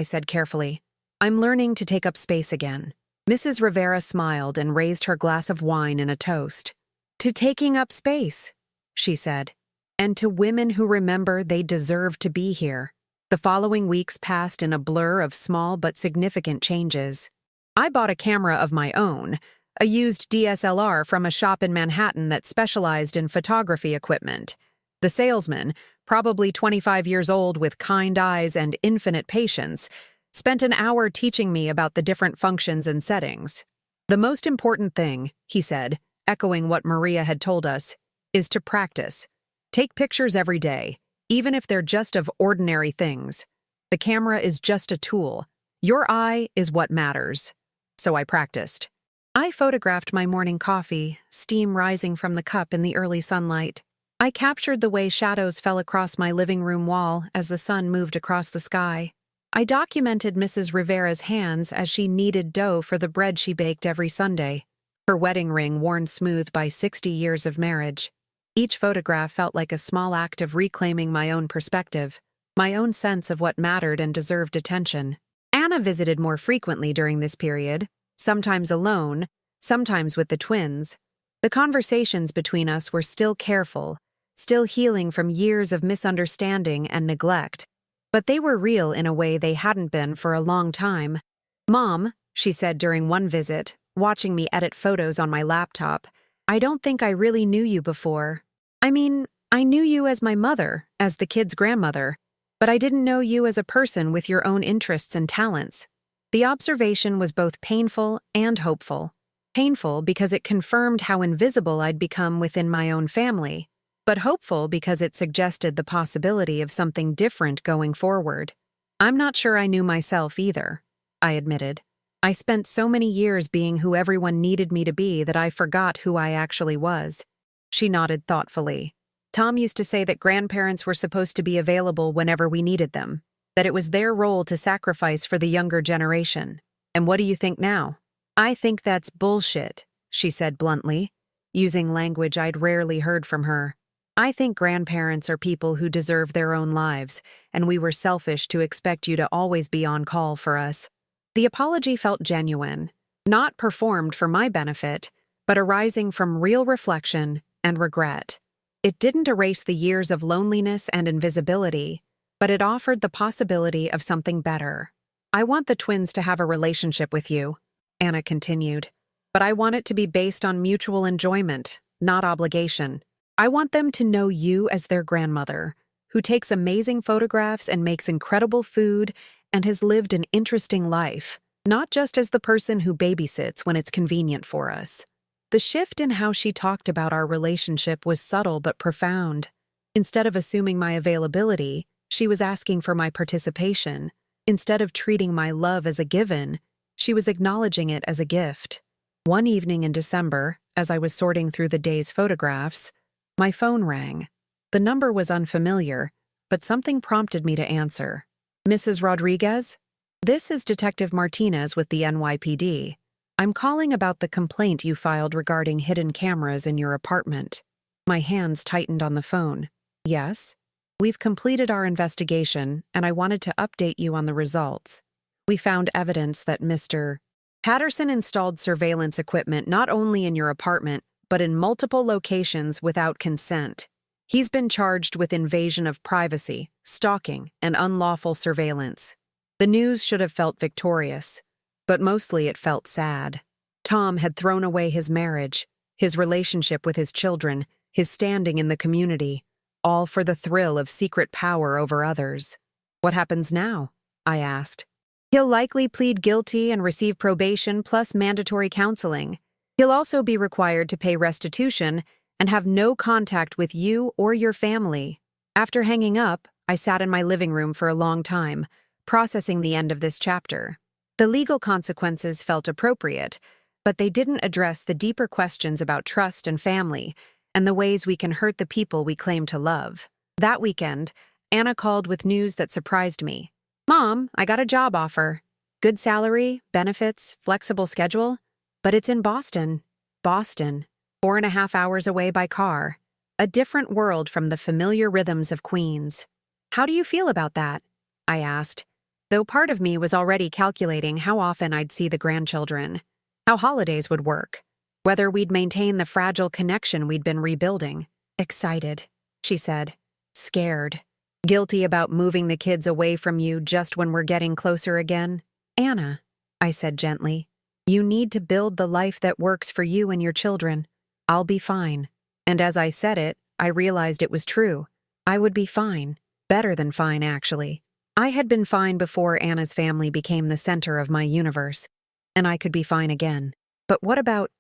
said carefully, "I'm learning to take up space again." Mrs. Rivera smiled and raised her glass of wine in a toast. "To taking up space," she said, "and to women who remember they deserve to be here." The following weeks passed in a blur of small but significant changes. I bought a camera of my own, a used DSLR from a shop in Manhattan that specialized in photography equipment. The salesman, probably 25 years old with kind eyes and infinite patience, spent an hour teaching me about the different functions and settings. "The most important thing," he said, echoing what Maria had told us, "is to practice. Take pictures every day, even if they're just of ordinary things. The camera is just a tool. Your eye is what matters." So I practiced. I photographed my morning coffee, steam rising from the cup in the early sunlight. I captured the way shadows fell across my living room wall as the sun moved across the sky. I documented Mrs. Rivera's hands as she kneaded dough for the bread she baked every Sunday, her wedding ring worn smooth by 60 years of marriage. Each photograph felt like a small act of reclaiming my own perspective, my own sense of what mattered and deserved attention. Anna visited more frequently during this period, sometimes alone, sometimes with the twins. The conversations between us were still careful, still healing from years of misunderstanding and neglect, but they were real in a way they hadn't been for a long time. "Mom," she said during one visit, watching me edit photos on my laptop, "I don't think I really knew you before. I mean, I knew you as my mother, as the kids' grandmother, but I didn't know you as a person with your own interests and talents." The observation was both painful and hopeful. Painful because it confirmed how invisible I'd become within my own family, but hopeful because it suggested the possibility of something different going forward. "I'm not sure I knew myself either," I admitted. "I spent so many years being who everyone needed me to be that I forgot who I actually was." She nodded thoughtfully. "Tom used to say that grandparents were supposed to be available whenever we needed them, that it was their role to sacrifice for the younger generation. And what do you think now?" "I think that's bullshit," she said bluntly, using language I'd rarely heard from her. "I think grandparents are people who deserve their own lives, and we were selfish to expect you to always be on call for us." The apology felt genuine, not performed for my benefit, but arising from real reflection and regret. It didn't erase the years of loneliness and invisibility, but it offered the possibility of something better. "I want the twins to have a relationship with you," Anna continued, "but I want it to be based on mutual enjoyment, not obligation. I want them to know you as their grandmother, who takes amazing photographs and makes incredible food and has lived an interesting life, not just as the person who babysits when it's convenient for us." The shift in how she talked about our relationship was subtle but profound. Instead of assuming my availability, she was asking for my participation. Instead of treating my love as a given, she was acknowledging it as a gift. One evening in December, as I was sorting through the day's photographs, my phone rang. The number was unfamiliar, but something prompted me to answer. "Mrs. Rodriguez? This is Detective Martinez with the NYPD. I'm calling about the complaint you filed regarding hidden cameras in your apartment." My hands tightened on the phone. "Yes? We've completed our investigation, and I wanted to update you on the results. We found evidence that Mr. Patterson installed surveillance equipment not only in your apartment, but in multiple locations without consent. He's been charged with invasion of privacy, stalking, and unlawful surveillance. The news should have felt victorious, but mostly it felt sad. Tom had thrown away his marriage, his relationship with his children, his standing in the community, all for the thrill of secret power over others. "What happens now?" I asked. "He'll likely plead guilty and receive probation plus mandatory counseling. He'll also be required to pay restitution and have no contact with you or your family." After hanging up, I sat in my living room for a long time, processing the end of this chapter. The legal consequences felt appropriate, but they didn't address the deeper questions about trust and family, and the ways we can hurt the people we claim to love. That weekend, Anna called with news that surprised me. "Mom, I got a job offer. Good salary, benefits, flexible schedule, but it's in Boston." Boston, 4.5 hours away by car. A different world from the familiar rhythms of Queens. "How do you feel about that?" I asked, though part of me was already calculating how often I'd see the grandchildren, how holidays would work, whether we'd maintain the fragile connection we'd been rebuilding. "Excited," she said. "Scared. Guilty about moving the kids away from you just when we're getting closer again." "Anna," I said gently, "you need to build the life that works for you and your children. I'll be fine." And as I said it, I realized it was true. I would be fine. Better than fine, actually. I had been fine before Anna's family became the center of my universe, and I could be fine again. But what about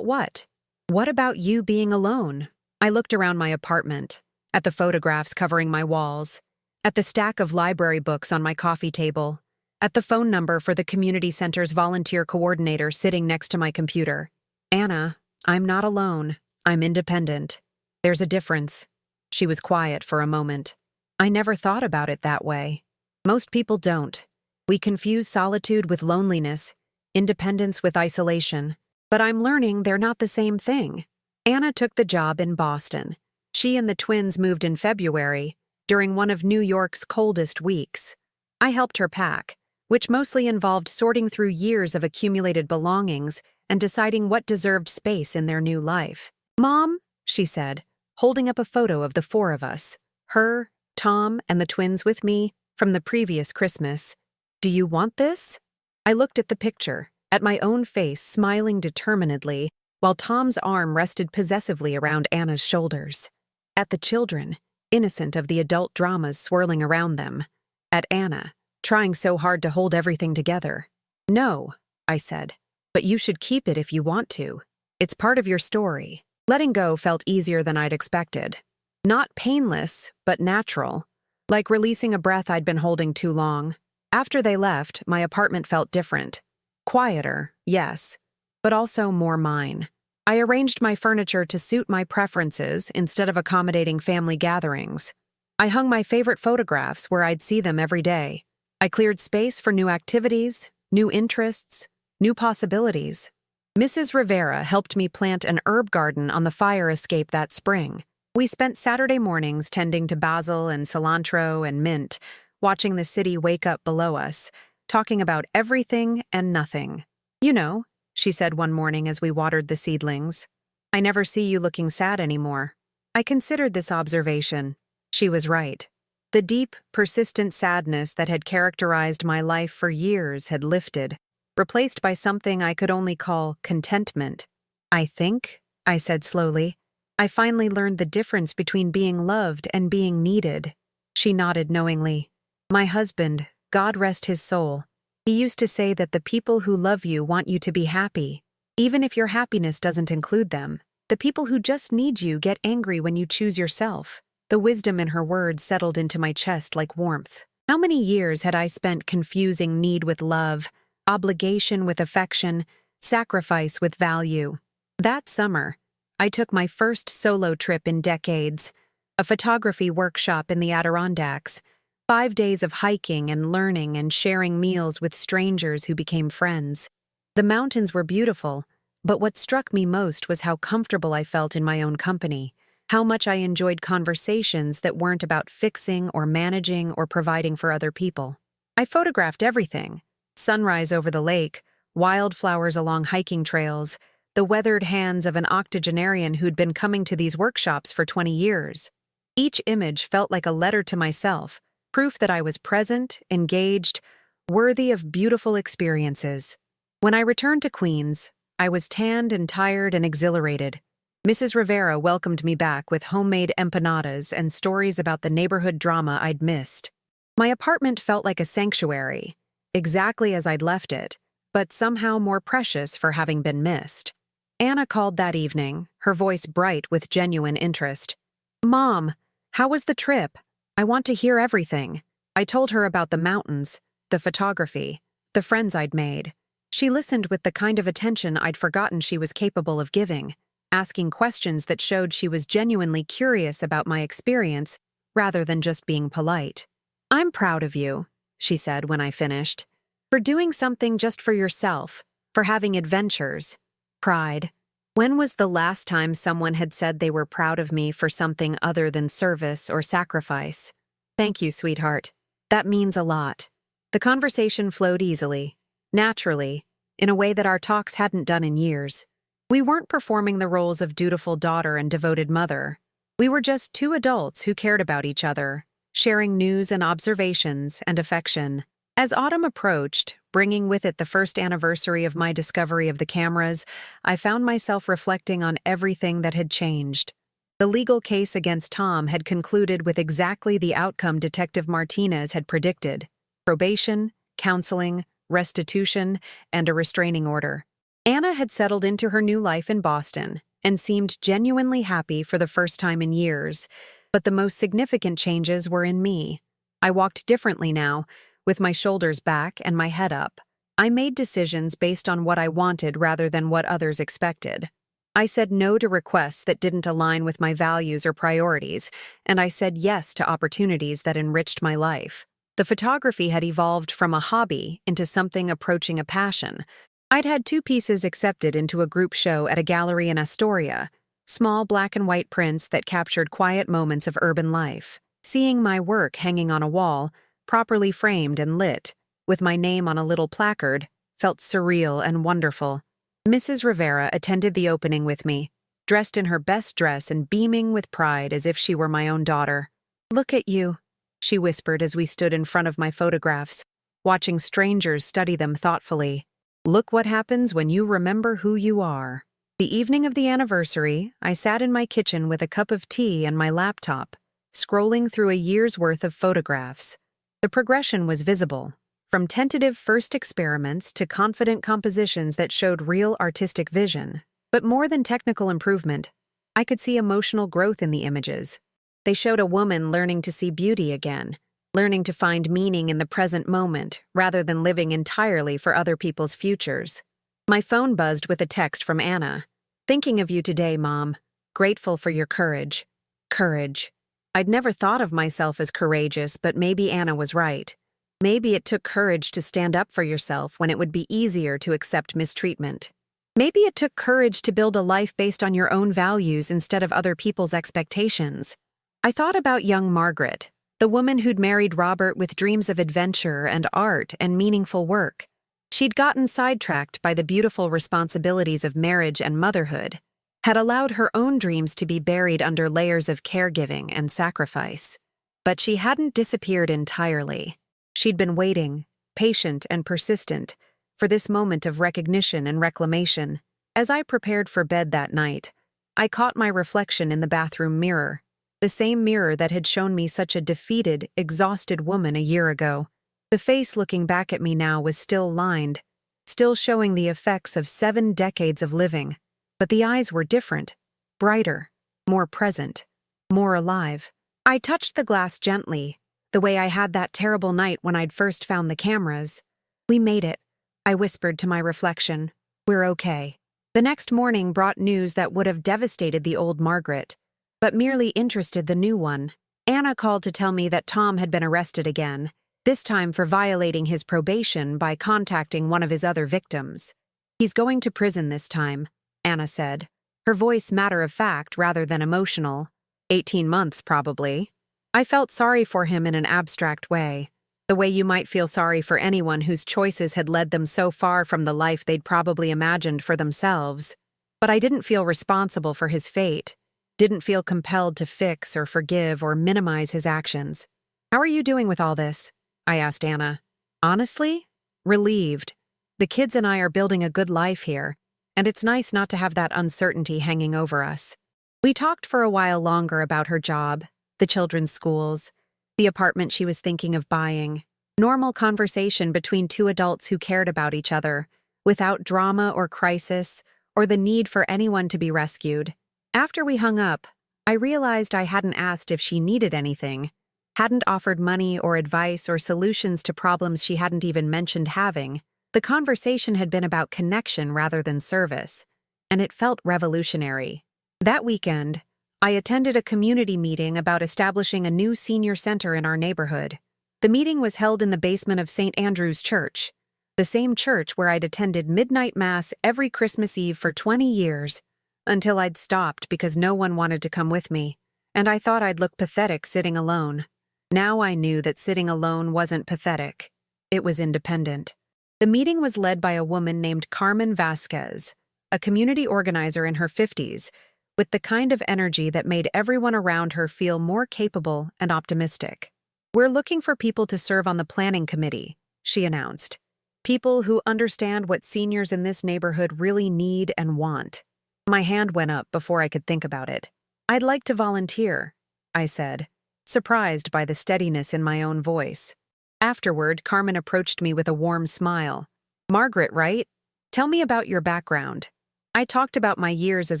what? What about you being alone? I looked around my apartment, at the photographs covering my walls, at the stack of library books on my coffee table, at the phone number for the community center's volunteer coordinator sitting next to my computer. "Anna, I'm not alone. I'm independent. There's a difference." She was quiet for a moment. "I never thought about it that way. Most people don't. We confuse solitude with loneliness, independence with isolation. But I'm learning they're not the same thing." Anna took the job in Boston. She and the twins moved in February, during one of New York's coldest weeks. I helped her pack, which mostly involved sorting through years of accumulated belongings and deciding what deserved space in their new life. "Mom," she said, holding up a photo of the 4 of us, her, Tom, and the twins with me, from the previous Christmas. "Do you want this?" I looked at the picture, at my own face smiling determinedly, while Tom's arm rested possessively around Anna's shoulders. At the children, innocent of the adult dramas swirling around them. At Anna, trying so hard to hold everything together. "No," I said, "but you should keep it if you want to. It's part of your story." Letting go felt easier than I'd expected. Not painless, but natural, like releasing a breath I'd been holding too long. After they left, my apartment felt different. Quieter, yes, but also more mine. I arranged my furniture to suit my preferences instead of accommodating family gatherings. I hung my favorite photographs where I'd see them every day. I cleared space for new activities, new interests, new possibilities. Mrs. Rivera helped me plant an herb garden on the fire escape that spring. We spent Saturday mornings tending to basil and cilantro and mint, watching the city wake up below us, talking about everything and nothing. "You know," she said one morning as we watered the seedlings, "I never see you looking sad anymore." I considered this observation. She was right. The deep, persistent sadness that had characterized my life for years had lifted, replaced by something I could only call contentment. "I think," I said slowly, "I finally learned the difference between being loved and being needed." She nodded knowingly. "My husband, God rest his soul, he used to say that the people who love you want you to be happy, even if your happiness doesn't include them. The people who just need you get angry when you choose yourself." The wisdom in her words settled into my chest like warmth. How many years had I spent confusing need with love, obligation with affection, sacrifice with value? That summer, I took my first solo trip in decades, a photography workshop in the Adirondacks, 5 days of hiking and learning and sharing meals with strangers who became friends. The mountains were beautiful, but what struck me most was how comfortable I felt in my own company, how much I enjoyed conversations that weren't about fixing or managing or providing for other people. I photographed everything: sunrise over the lake, wildflowers along hiking trails, the weathered hands of an octogenarian who'd been coming to these workshops for 20 years. Each image felt like a letter to myself, proof that I was present, engaged, worthy of beautiful experiences. When I returned to Queens, I was tanned and tired and exhilarated. Mrs. Rivera welcomed me back with homemade empanadas and stories about the neighborhood drama I'd missed. My apartment felt like a sanctuary, exactly as I'd left it, but somehow more precious for having been missed. Anna called that evening, her voice bright with genuine interest. "Mom, how was the trip? I want to hear everything." I told her about the mountains, the photography, the friends I'd made. She listened with the kind of attention I'd forgotten she was capable of giving, asking questions that showed she was genuinely curious about my experience rather than just being polite. "I'm proud of you," she said when I finished, "for doing something just for yourself, for having adventures." Pride. When was the last time someone had said they were proud of me for something other than service or sacrifice? "Thank you, sweetheart. That means a lot." The conversation flowed easily, naturally, in a way that our talks hadn't done in years. We weren't performing the roles of dutiful daughter and devoted mother. We were just two adults who cared about each other, sharing news and observations and affection. As autumn approached, bringing with it the first anniversary of my discovery of the cameras, I found myself reflecting on everything that had changed. The legal case against Tom had concluded with exactly the outcome Detective Martinez had predicted: probation, counseling, restitution, and a restraining order. Anna had settled into her new life in Boston and seemed genuinely happy for the first time in years, but the most significant changes were in me. I walked differently now, with my shoulders back and my head up. I made decisions based on what I wanted rather than what others expected. I said no to requests that didn't align with my values or priorities, and I said yes to opportunities that enriched my life. The photography had evolved from a hobby into something approaching a passion. I'd had 2 pieces accepted into a group show at a gallery in Astoria, small black and white prints that captured quiet moments of urban life. Seeing my work hanging on a wall, properly framed and lit, with my name on a little placard, felt surreal and wonderful. Mrs. Rivera attended the opening with me, dressed in her best dress and beaming with pride as if she were my own daughter. "Look at you," she whispered as we stood in front of my photographs, watching strangers study them thoughtfully. "Look what happens when you remember who you are." The evening of the anniversary, I sat in my kitchen with a cup of tea and my laptop, scrolling through a year's worth of photographs. The progression was visible, from tentative first experiments to confident compositions that showed real artistic vision. But more than technical improvement, I could see emotional growth in the images. They showed a woman learning to see beauty again, learning to find meaning in the present moment rather than living entirely for other people's futures. My phone buzzed with a text from Anna. "Thinking of you today, Mom. Grateful for your courage." Courage. I'd never thought of myself as courageous, but maybe Anna was right. Maybe it took courage to stand up for yourself when it would be easier to accept mistreatment. Maybe it took courage to build a life based on your own values instead of other people's expectations. I thought about young Margaret, the woman who'd married Robert with dreams of adventure and art and meaningful work. She'd gotten sidetracked by the beautiful responsibilities of marriage and motherhood, had allowed her own dreams to be buried under layers of caregiving and sacrifice. But she hadn't disappeared entirely. She'd been waiting, patient and persistent, for this moment of recognition and reclamation. As I prepared for bed that night, I caught my reflection in the bathroom mirror, the same mirror that had shown me such a defeated, exhausted woman a year ago. The face looking back at me now was still lined, still showing the effects of 7 decades of living. But the eyes were different, brighter, more present, more alive. I touched the glass gently, the way I had that terrible night when I'd first found the cameras. We made it, I whispered to my reflection. We're okay. The next morning brought news that would have devastated the old Margaret, but merely interested the new one. Anna called to tell me that Tom had been arrested again, this time for violating his probation by contacting one of his other victims. He's going to prison this time, Anna said, her voice matter-of-fact rather than emotional. 18 months, probably. I felt sorry for him in an abstract way, the way you might feel sorry for anyone whose choices had led them so far from the life they'd probably imagined for themselves. But I didn't feel responsible for his fate, didn't feel compelled to fix or forgive or minimize his actions. How are you doing with all this? I asked Anna. Honestly? Relieved. The kids and I are building a good life here, and it's nice not to have that uncertainty hanging over us. We talked for a while longer about her job, the children's schools, the apartment she was thinking of buying. Normal conversation between two adults who cared about each other, without drama or crisis, or the need for anyone to be rescued. After we hung up, I realized I hadn't asked if she needed anything, hadn't offered money or advice or solutions to problems she hadn't even mentioned having. The conversation had been about connection rather than service, and it felt revolutionary. That weekend, I attended a community meeting about establishing a new senior center in our neighborhood. The meeting was held in the basement of St. Andrew's Church, the same church where I'd attended midnight mass every Christmas Eve for 20 years, until I'd stopped because no one wanted to come with me, and I thought I'd look pathetic sitting alone. Now I knew that sitting alone wasn't pathetic. It was independent. The meeting was led by a woman named Carmen Vasquez, a community organizer in her 50s, with the kind of energy that made everyone around her feel more capable and optimistic. We're looking for people to serve on the planning committee, she announced. People who understand what seniors in this neighborhood really need and want. My hand went up before I could think about it. I'd like to volunteer, I said, surprised by the steadiness in my own voice. Afterward, Carmen approached me with a warm smile. Margaret, right? Tell me about your background. I talked about my years as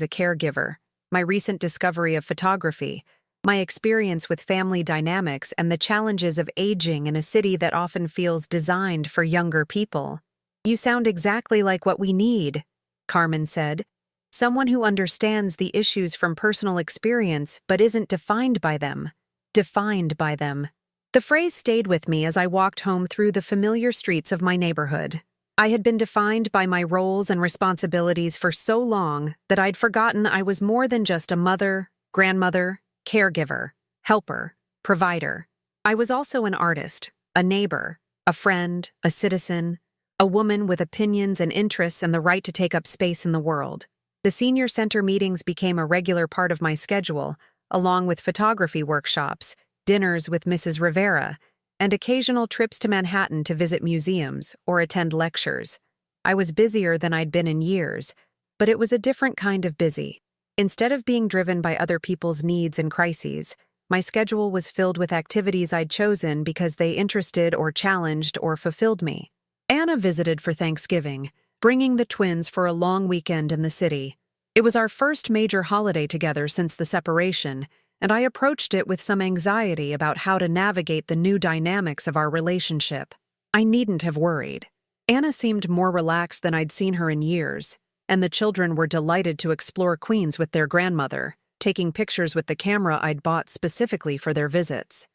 a caregiver, my recent discovery of photography, my experience with family dynamics and the challenges of aging in a city that often feels designed for younger people. You sound exactly like what we need, Carmen said. Someone who understands the issues from personal experience but isn't defined by them. Defined by them. The phrase stayed with me as I walked home through the familiar streets of my neighborhood. I had been defined by my roles and responsibilities for so long that I'd forgotten I was more than just a mother, grandmother, caregiver, helper, provider. I was also an artist, a neighbor, a friend, a citizen, a woman with opinions and interests and the right to take up space in the world. The senior center meetings became a regular part of my schedule, along with photography workshops, dinners with Mrs. Rivera, and occasional trips to Manhattan to visit museums or attend lectures. I was busier than I'd been in years, but it was a different kind of busy. Instead of being driven by other people's needs and crises, my schedule was filled with activities I'd chosen because they interested or challenged or fulfilled me. Anna visited for Thanksgiving, bringing the twins for a long weekend in the city. It was our first major holiday together since the separation, and I approached it with some anxiety about how to navigate the new dynamics of our relationship. I needn't have worried. Anna seemed more relaxed than I'd seen her in years, and the children were delighted to explore Queens with their grandmother, taking pictures with the camera I'd bought specifically for their visits.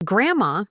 "Grandma,"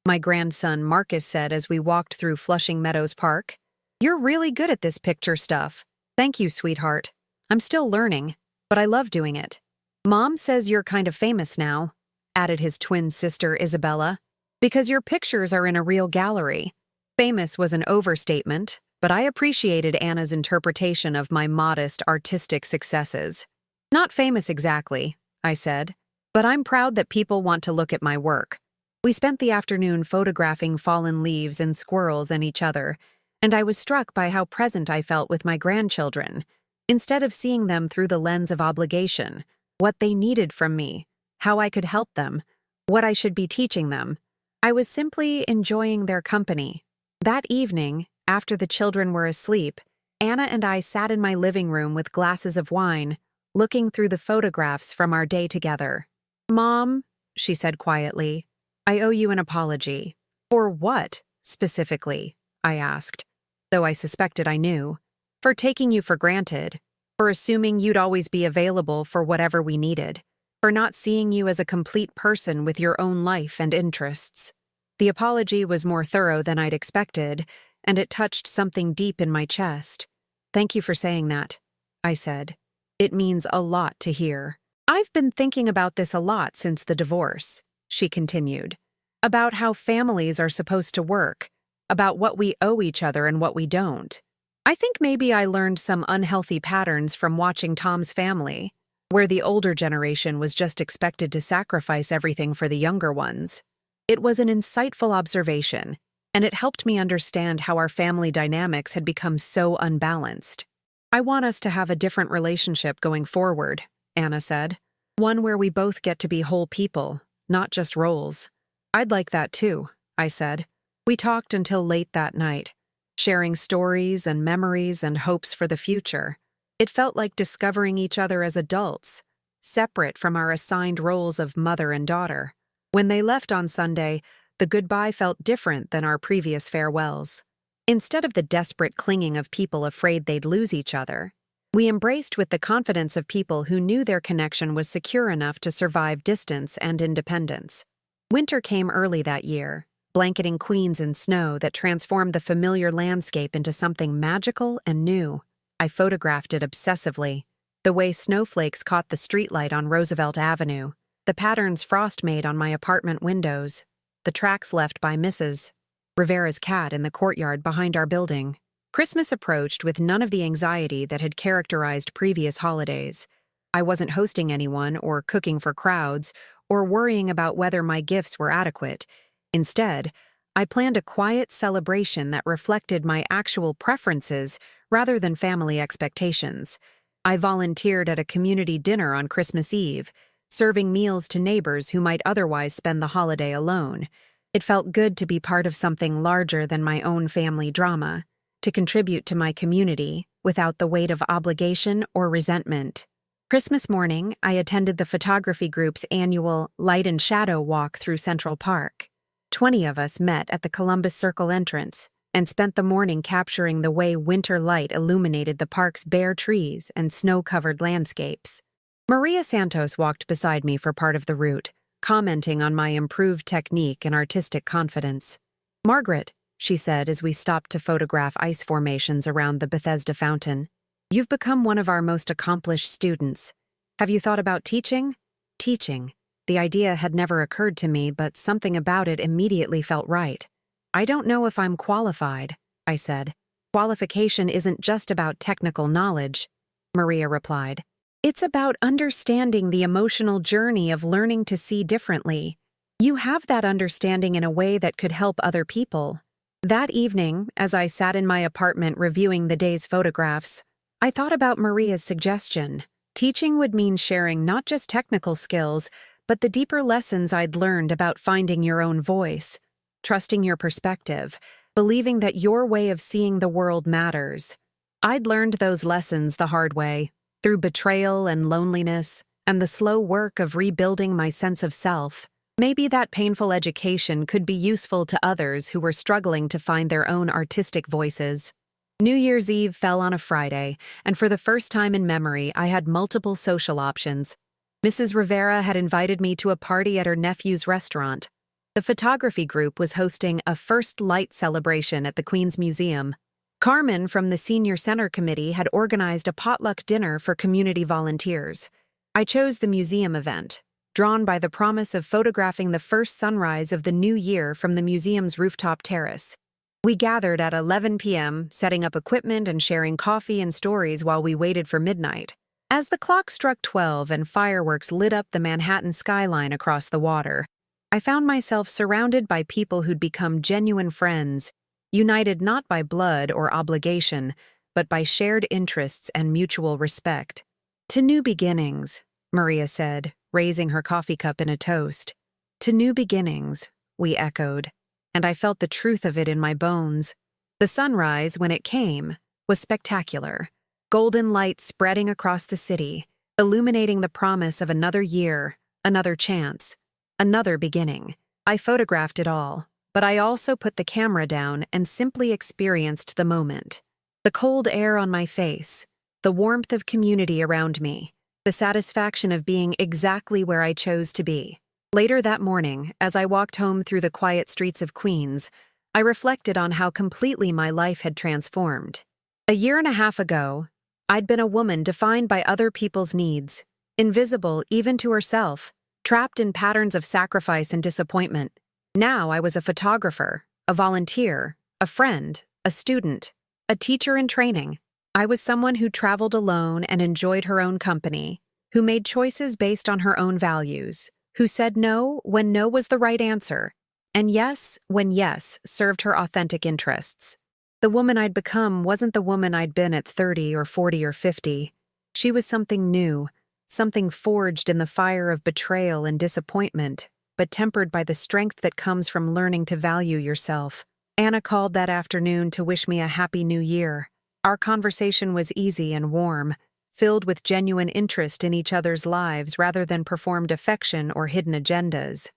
my grandson Marcus said as we walked through Flushing Meadows Park, "you're really good at this picture stuff. Thank you, sweetheart. I'm still learning, but I love doing it." "Mom says you're kind of famous now," added his twin sister Isabella, "because your pictures are in a real gallery." Famous was an overstatement, but I appreciated Anna's interpretation of my modest artistic successes. "Not famous exactly," I said, "but I'm proud that people want to look at my work." We spent the afternoon photographing fallen leaves and squirrels and each other, and I was struck by how present I felt with my grandchildren. Instead of seeing them through the lens of obligation, what they needed from me, how I could help them, what I should be teaching them, I was simply enjoying their company. That evening, after the children were asleep, Anna and I sat in my living room with glasses of wine, looking through the photographs from our day together. "Mom," she said quietly, I owe you an apology. For what, specifically? I asked, though I suspected I knew. For taking you for granted, for assuming you'd always be available for whatever we needed, for not seeing you as a complete person with your own life and interests. The apology was more thorough than I'd expected, and it touched something deep in my chest. Thank you for saying that, I said. It means a lot to hear. I've been thinking about this a lot since the divorce, she continued. About how families are supposed to work, about what we owe each other and what we don't. I think maybe I learned some unhealthy patterns from watching Tom's family, where the older generation was just expected to sacrifice everything for the younger ones. It was an insightful observation, and it helped me understand how our family dynamics had become so unbalanced. I want us to have a different relationship going forward, Anna said. One where we both get to be whole people, not just roles. I'd like that too, I said. We talked until late that night, sharing stories and memories and hopes for the future. It felt like discovering each other as adults, separate from our assigned roles of mother and daughter. When they left on Sunday, the goodbye felt different than our previous farewells. Instead of the desperate clinging of people afraid they'd lose each other, we embraced with the confidence of people who knew their connection was secure enough to survive distance and independence. Winter came early that year, blanketing Queens in snow that transformed the familiar landscape into something magical and new. I photographed it obsessively. The way snowflakes caught the streetlight on Roosevelt Avenue, the patterns frost made on my apartment windows, the tracks left by Mrs. Rivera's cat in the courtyard behind our building. Christmas approached with none of the anxiety that had characterized previous holidays. I wasn't hosting anyone or cooking for crowds or worrying about whether my gifts were adequate. Instead, I planned a quiet celebration that reflected my actual preferences rather than family expectations. I volunteered at a community dinner on Christmas Eve, serving meals to neighbors who might otherwise spend the holiday alone. It felt good to be part of something larger than my own family drama, to contribute to my community without the weight of obligation or resentment. Christmas morning, I attended the photography group's annual Light and Shadow walk through Central Park. 20 of us met at the Columbus Circle entrance and spent the morning capturing the way winter light illuminated the park's bare trees and snow-covered landscapes. Maria Santos walked beside me for part of the route, commenting on my improved technique and artistic confidence. "Margaret," she said as we stopped to photograph ice formations around the Bethesda fountain, "you've become one of our most accomplished students. Have you thought about teaching?" Teaching. The idea had never occurred to me, but something about it immediately felt right. "I don't know if I'm qualified," I said. "Qualification isn't just about technical knowledge," Maria replied. "It's about understanding the emotional journey of learning to see differently. You have that understanding in a way that could help other people." That evening, as I sat in my apartment reviewing the day's photographs, I thought about Maria's suggestion. Teaching would mean sharing not just technical skills, but the deeper lessons I'd learned about finding your own voice, trusting your perspective, believing that your way of seeing the world matters. I'd learned those lessons the hard way, through betrayal and loneliness, and the slow work of rebuilding my sense of self. Maybe that painful education could be useful to others who were struggling to find their own artistic voices. New Year's Eve fell on a Friday, and for the first time in memory, I had multiple social options. Mrs. Rivera had invited me to a party at her nephew's restaurant. The photography group was hosting a First Light celebration at the Queens Museum. Carmen from the Senior Center Committee had organized a potluck dinner for community volunteers. I chose the museum event, drawn by the promise of photographing the first sunrise of the new year from the museum's rooftop terrace. We gathered at 11 p.m., setting up equipment and sharing coffee and stories while we waited for midnight. As the clock struck 12 and fireworks lit up the Manhattan skyline across the water, I found myself surrounded by people who'd become genuine friends, united not by blood or obligation, but by shared interests and mutual respect. "To new beginnings," Maria said, raising her coffee cup in a toast. "To new beginnings," we echoed, and I felt the truth of it in my bones. The sunrise, when it came, was spectacular. Golden light spreading across the city, illuminating the promise of another year, another chance, another beginning. I photographed it all, but I also put the camera down and simply experienced the moment. The cold air on my face, the warmth of community around me, the satisfaction of being exactly where I chose to be. Later that morning, as I walked home through the quiet streets of Queens, I reflected on how completely my life had transformed. A year and a half ago, I'd been a woman defined by other people's needs, invisible even to herself, trapped in patterns of sacrifice and disappointment. Now I was a photographer, a volunteer, a friend, a student, a teacher in training. I was someone who traveled alone and enjoyed her own company, who made choices based on her own values, who said no when no was the right answer, and yes when yes served her authentic interests. The woman I'd become wasn't the woman I'd been at 30 or 40 or 50. She was something new, something forged in the fire of betrayal and disappointment, but tempered by the strength that comes from learning to value yourself. Anna called that afternoon to wish me a happy new year. Our conversation was easy and warm, filled with genuine interest in each other's lives rather than performed affection or hidden agendas.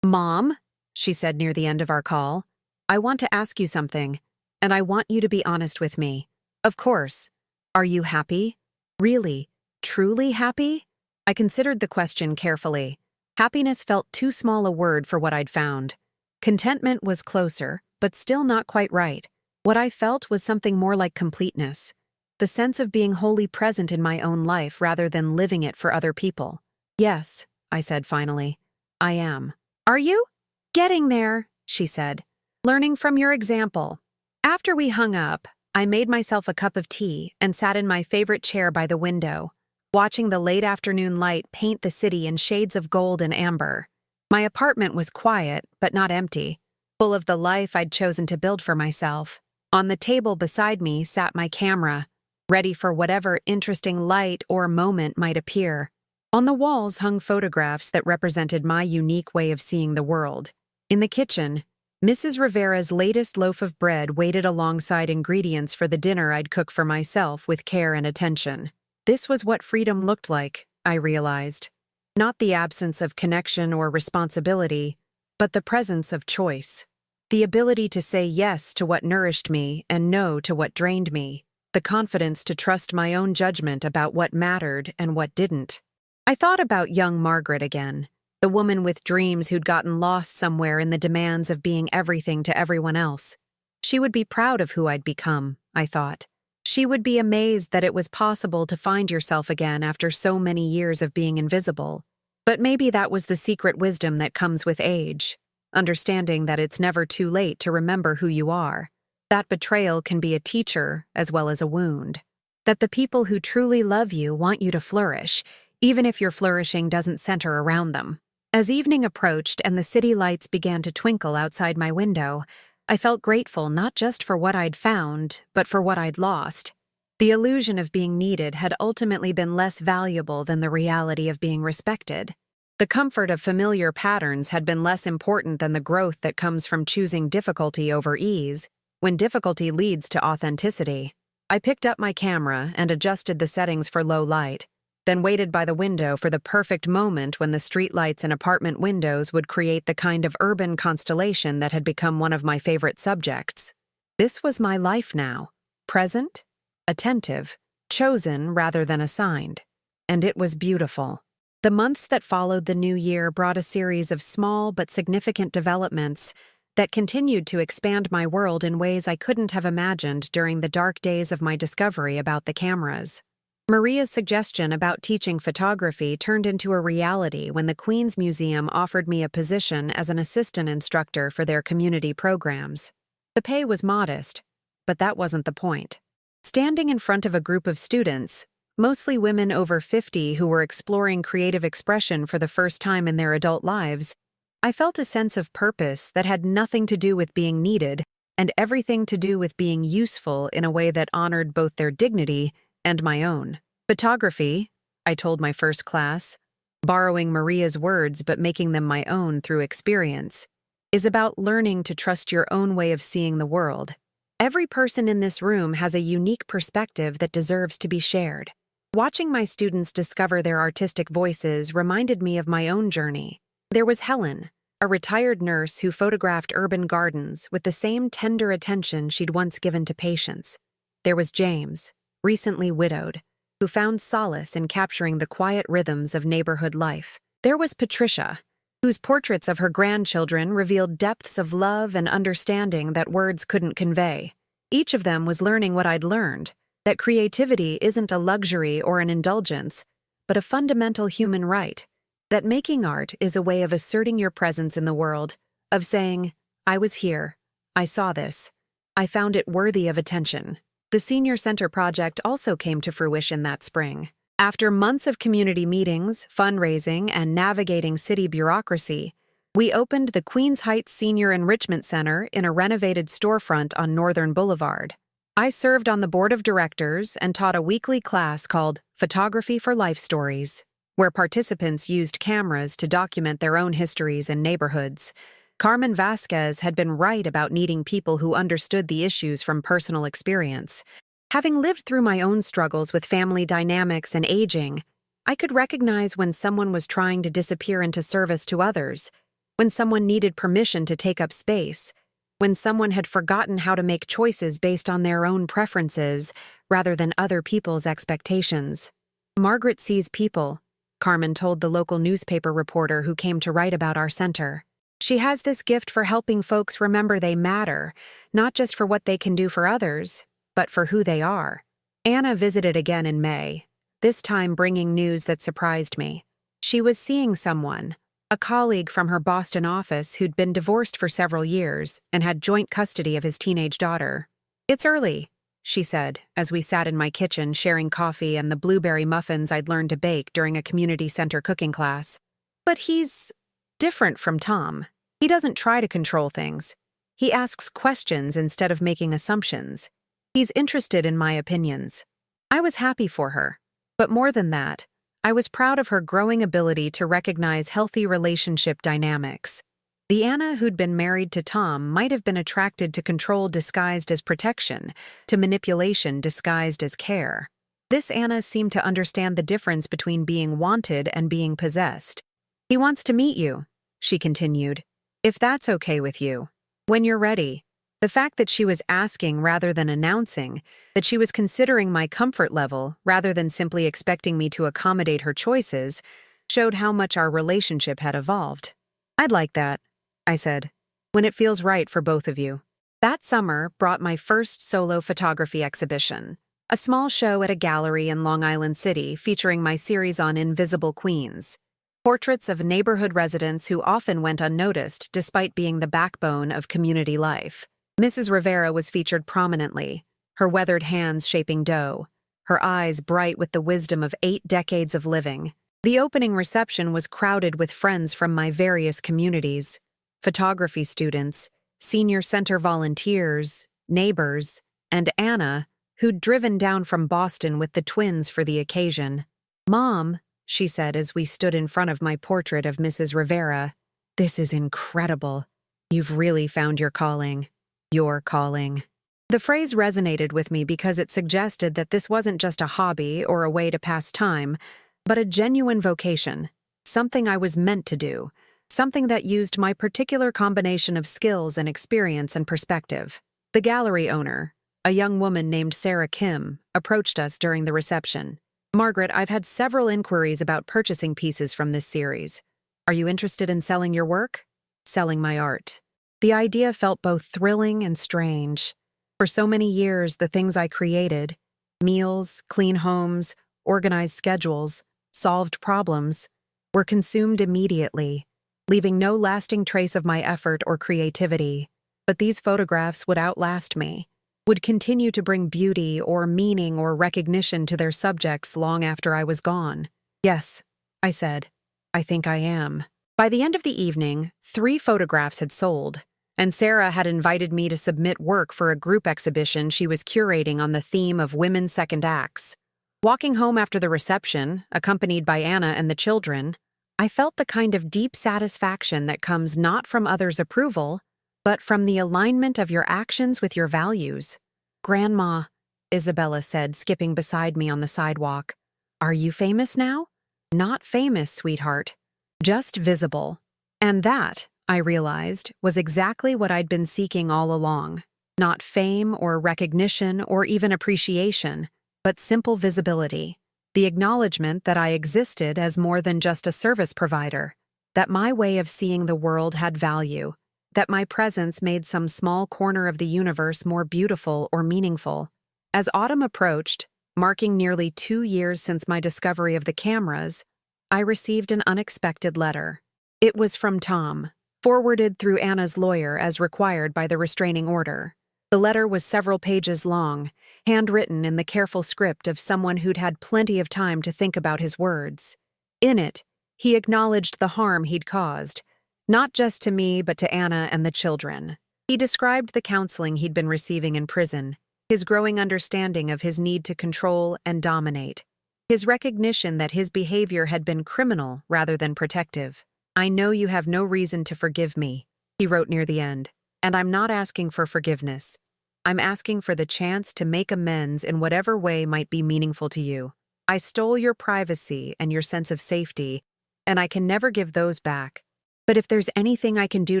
"Mom," she said near the end of our call, "I want to ask you something, and I want you to be honest with me. Of course. Are you happy? Really, truly happy?" I considered the question carefully. Happiness felt too small a word for what I'd found. Contentment was closer, but still not quite right. What I felt was something more like completeness, the sense of being wholly present in my own life rather than living it for other people. "Yes," I said finally, "I am." "Are you?" "Getting there," she said, "learning from your example." After we hung up, I made myself a cup of tea and sat in my favorite chair by the window, watching the late afternoon light paint the city in shades of gold and amber. My apartment was quiet, but not empty, full of the life I'd chosen to build for myself. On the table beside me sat my camera, ready for whatever interesting light or moment might appear. On the walls hung photographs that represented my unique way of seeing the world. In the kitchen, Mrs. Rivera's latest loaf of bread waited alongside ingredients for the dinner I'd cook for myself with care and attention. This was what freedom looked like, I realized. Not the absence of connection or responsibility, but the presence of choice. The ability to say yes to what nourished me and no to what drained me. The confidence to trust my own judgment about what mattered and what didn't. I thought about young Margaret again, the woman with dreams who'd gotten lost somewhere in the demands of being everything to everyone else. She would be proud of who I'd become, I thought. She would be amazed that it was possible to find yourself again after so many years of being invisible. But maybe that was the secret wisdom that comes with age, understanding that it's never too late to remember who you are. That betrayal can be a teacher as well as a wound. That the people who truly love you want you to flourish, even if your flourishing doesn't center around them. As evening approached and the city lights began to twinkle outside my window, I felt grateful not just for what I'd found, but for what I'd lost. The illusion of being needed had ultimately been less valuable than the reality of being respected. The comfort of familiar patterns had been less important than the growth that comes from choosing difficulty over ease, when difficulty leads to authenticity. I picked up my camera and adjusted the settings for low light, then waited by the window for the perfect moment when the streetlights and apartment windows would create the kind of urban constellation that had become one of my favorite subjects. This was my life now, present, attentive, chosen rather than assigned. And it was beautiful. The months that followed the new year brought a series of small but significant developments that continued to expand my world in ways I couldn't have imagined during the dark days of my discovery about the cameras. Maria's suggestion about teaching photography turned into a reality when the Queens Museum offered me a position as an assistant instructor for their community programs. The pay was modest, but that wasn't the point. Standing in front of a group of students, mostly women over 50 who were exploring creative expression for the first time in their adult lives, I felt a sense of purpose that had nothing to do with being needed and everything to do with being useful in a way that honored both their dignity and my own. Photography, I told my first class, borrowing Maria's words but making them my own through experience, is about learning to trust your own way of seeing the world. Every person in this room has a unique perspective that deserves to be shared. Watching my students discover their artistic voices reminded me of my own journey. There was Helen, a retired nurse who photographed urban gardens with the same tender attention she'd once given to patients. There was James, recently widowed, who found solace in capturing the quiet rhythms of neighborhood life. There was Patricia, whose portraits of her grandchildren revealed depths of love and understanding that words couldn't convey. Each of them was learning what I'd learned, that creativity isn't a luxury or an indulgence, but a fundamental human right, that making art is a way of asserting your presence in the world, of saying, I was here, I saw this, I found it worthy of attention. The Senior Center project also came to fruition that spring. After months of community meetings, fundraising, and navigating city bureaucracy, we opened the Queens Heights Senior Enrichment Center in a renovated storefront on Northern Boulevard. I served on the board of directors and taught a weekly class called Photography for Life Stories, where participants used cameras to document their own histories and neighborhoods. Carmen Vasquez had been right about needing people who understood the issues from personal experience. Having lived through my own struggles with family dynamics and aging, I could recognize when someone was trying to disappear into service to others, when someone needed permission to take up space, when someone had forgotten how to make choices based on their own preferences rather than other people's expectations. Margaret sees people, Carmen told the local newspaper reporter who came to write about our center. She has this gift for helping folks remember they matter, not just for what they can do for others, but for who they are. Anna visited again in May, this time bringing news that surprised me. She was seeing someone, a colleague from her Boston office who'd been divorced for several years and had joint custody of his teenage daughter. It's early, she said, as we sat in my kitchen sharing coffee and the blueberry muffins I'd learned to bake during a community center cooking class. But he's different from Tom. He doesn't try to control things. He asks questions instead of making assumptions. He's interested in my opinions. I was happy for her. But more than that, I was proud of her growing ability to recognize healthy relationship dynamics. The Anna who'd been married to Tom might have been attracted to control disguised as protection, to manipulation disguised as care. This Anna seemed to understand the difference between being wanted and being possessed. He wants to meet you, she continued, if that's okay with you. When you're ready. The fact that she was asking rather than announcing, that she was considering my comfort level rather than simply expecting me to accommodate her choices, showed how much our relationship had evolved. I'd like that, I said, when it feels right for both of you. That summer brought my first solo photography exhibition, a small show at a gallery in Long Island City featuring my series on Invisible Queens, portraits of neighborhood residents who often went unnoticed despite being the backbone of community life. Mrs. Rivera was featured prominently, her weathered hands shaping dough, her eyes bright with the wisdom of 8 decades of living. The opening reception was crowded with friends from my various communities, photography students, senior center volunteers, neighbors, and Anna, who'd driven down from Boston with the twins for the occasion. Mom, she said as we stood in front of my portrait of Mrs. Rivera, this is incredible. You've really found your calling. Your calling. The phrase resonated with me because it suggested that this wasn't just a hobby or a way to pass time, but a genuine vocation, something I was meant to do, something that used my particular combination of skills and experience and perspective. The gallery owner, a young woman named Sarah Kim, approached us during the reception. Margaret, I've had several inquiries about purchasing pieces from this series. Are you interested in selling your work? Selling my art. The idea felt both thrilling and strange. For so many years, the things I created, meals, clean homes, organized schedules, solved problems, were consumed immediately, leaving no lasting trace of my effort or creativity. But these photographs would outlast me, would continue to bring beauty or meaning or recognition to their subjects long after I was gone. Yes, I said, I think I am. By the end of the evening, 3 photographs had sold, and Sarah had invited me to submit work for a group exhibition she was curating on the theme of women's second acts. Walking home after the reception, accompanied by Anna and the children, I felt the kind of deep satisfaction that comes not from others' approval, but from the alignment of your actions with your values. Grandma, Isabella said, skipping beside me on the sidewalk. Are you famous now? Not famous, sweetheart. Just visible. And that, I realized, was exactly what I'd been seeking all along. Not fame or recognition or even appreciation, but simple visibility. The acknowledgement that I existed as more than just a service provider, that my way of seeing the world had value, that my presence made some small corner of the universe more beautiful or meaningful. As autumn approached, marking nearly 2 years since my discovery of the cameras, I received an unexpected letter. It was from Tom, forwarded through Anna's lawyer as required by the restraining order. The letter was several pages long, handwritten in the careful script of someone who'd had plenty of time to think about his words. In it, he acknowledged the harm he'd caused, not just to me but to Anna and the children. He described the counseling he'd been receiving in prison, his growing understanding of his need to control and dominate, his recognition that his behavior had been criminal rather than protective. "I know you have no reason to forgive me," he wrote near the end, "and I'm not asking for forgiveness. I'm asking for the chance to make amends in whatever way might be meaningful to you. I stole your privacy and your sense of safety, and I can never give those back. But if there's anything I can do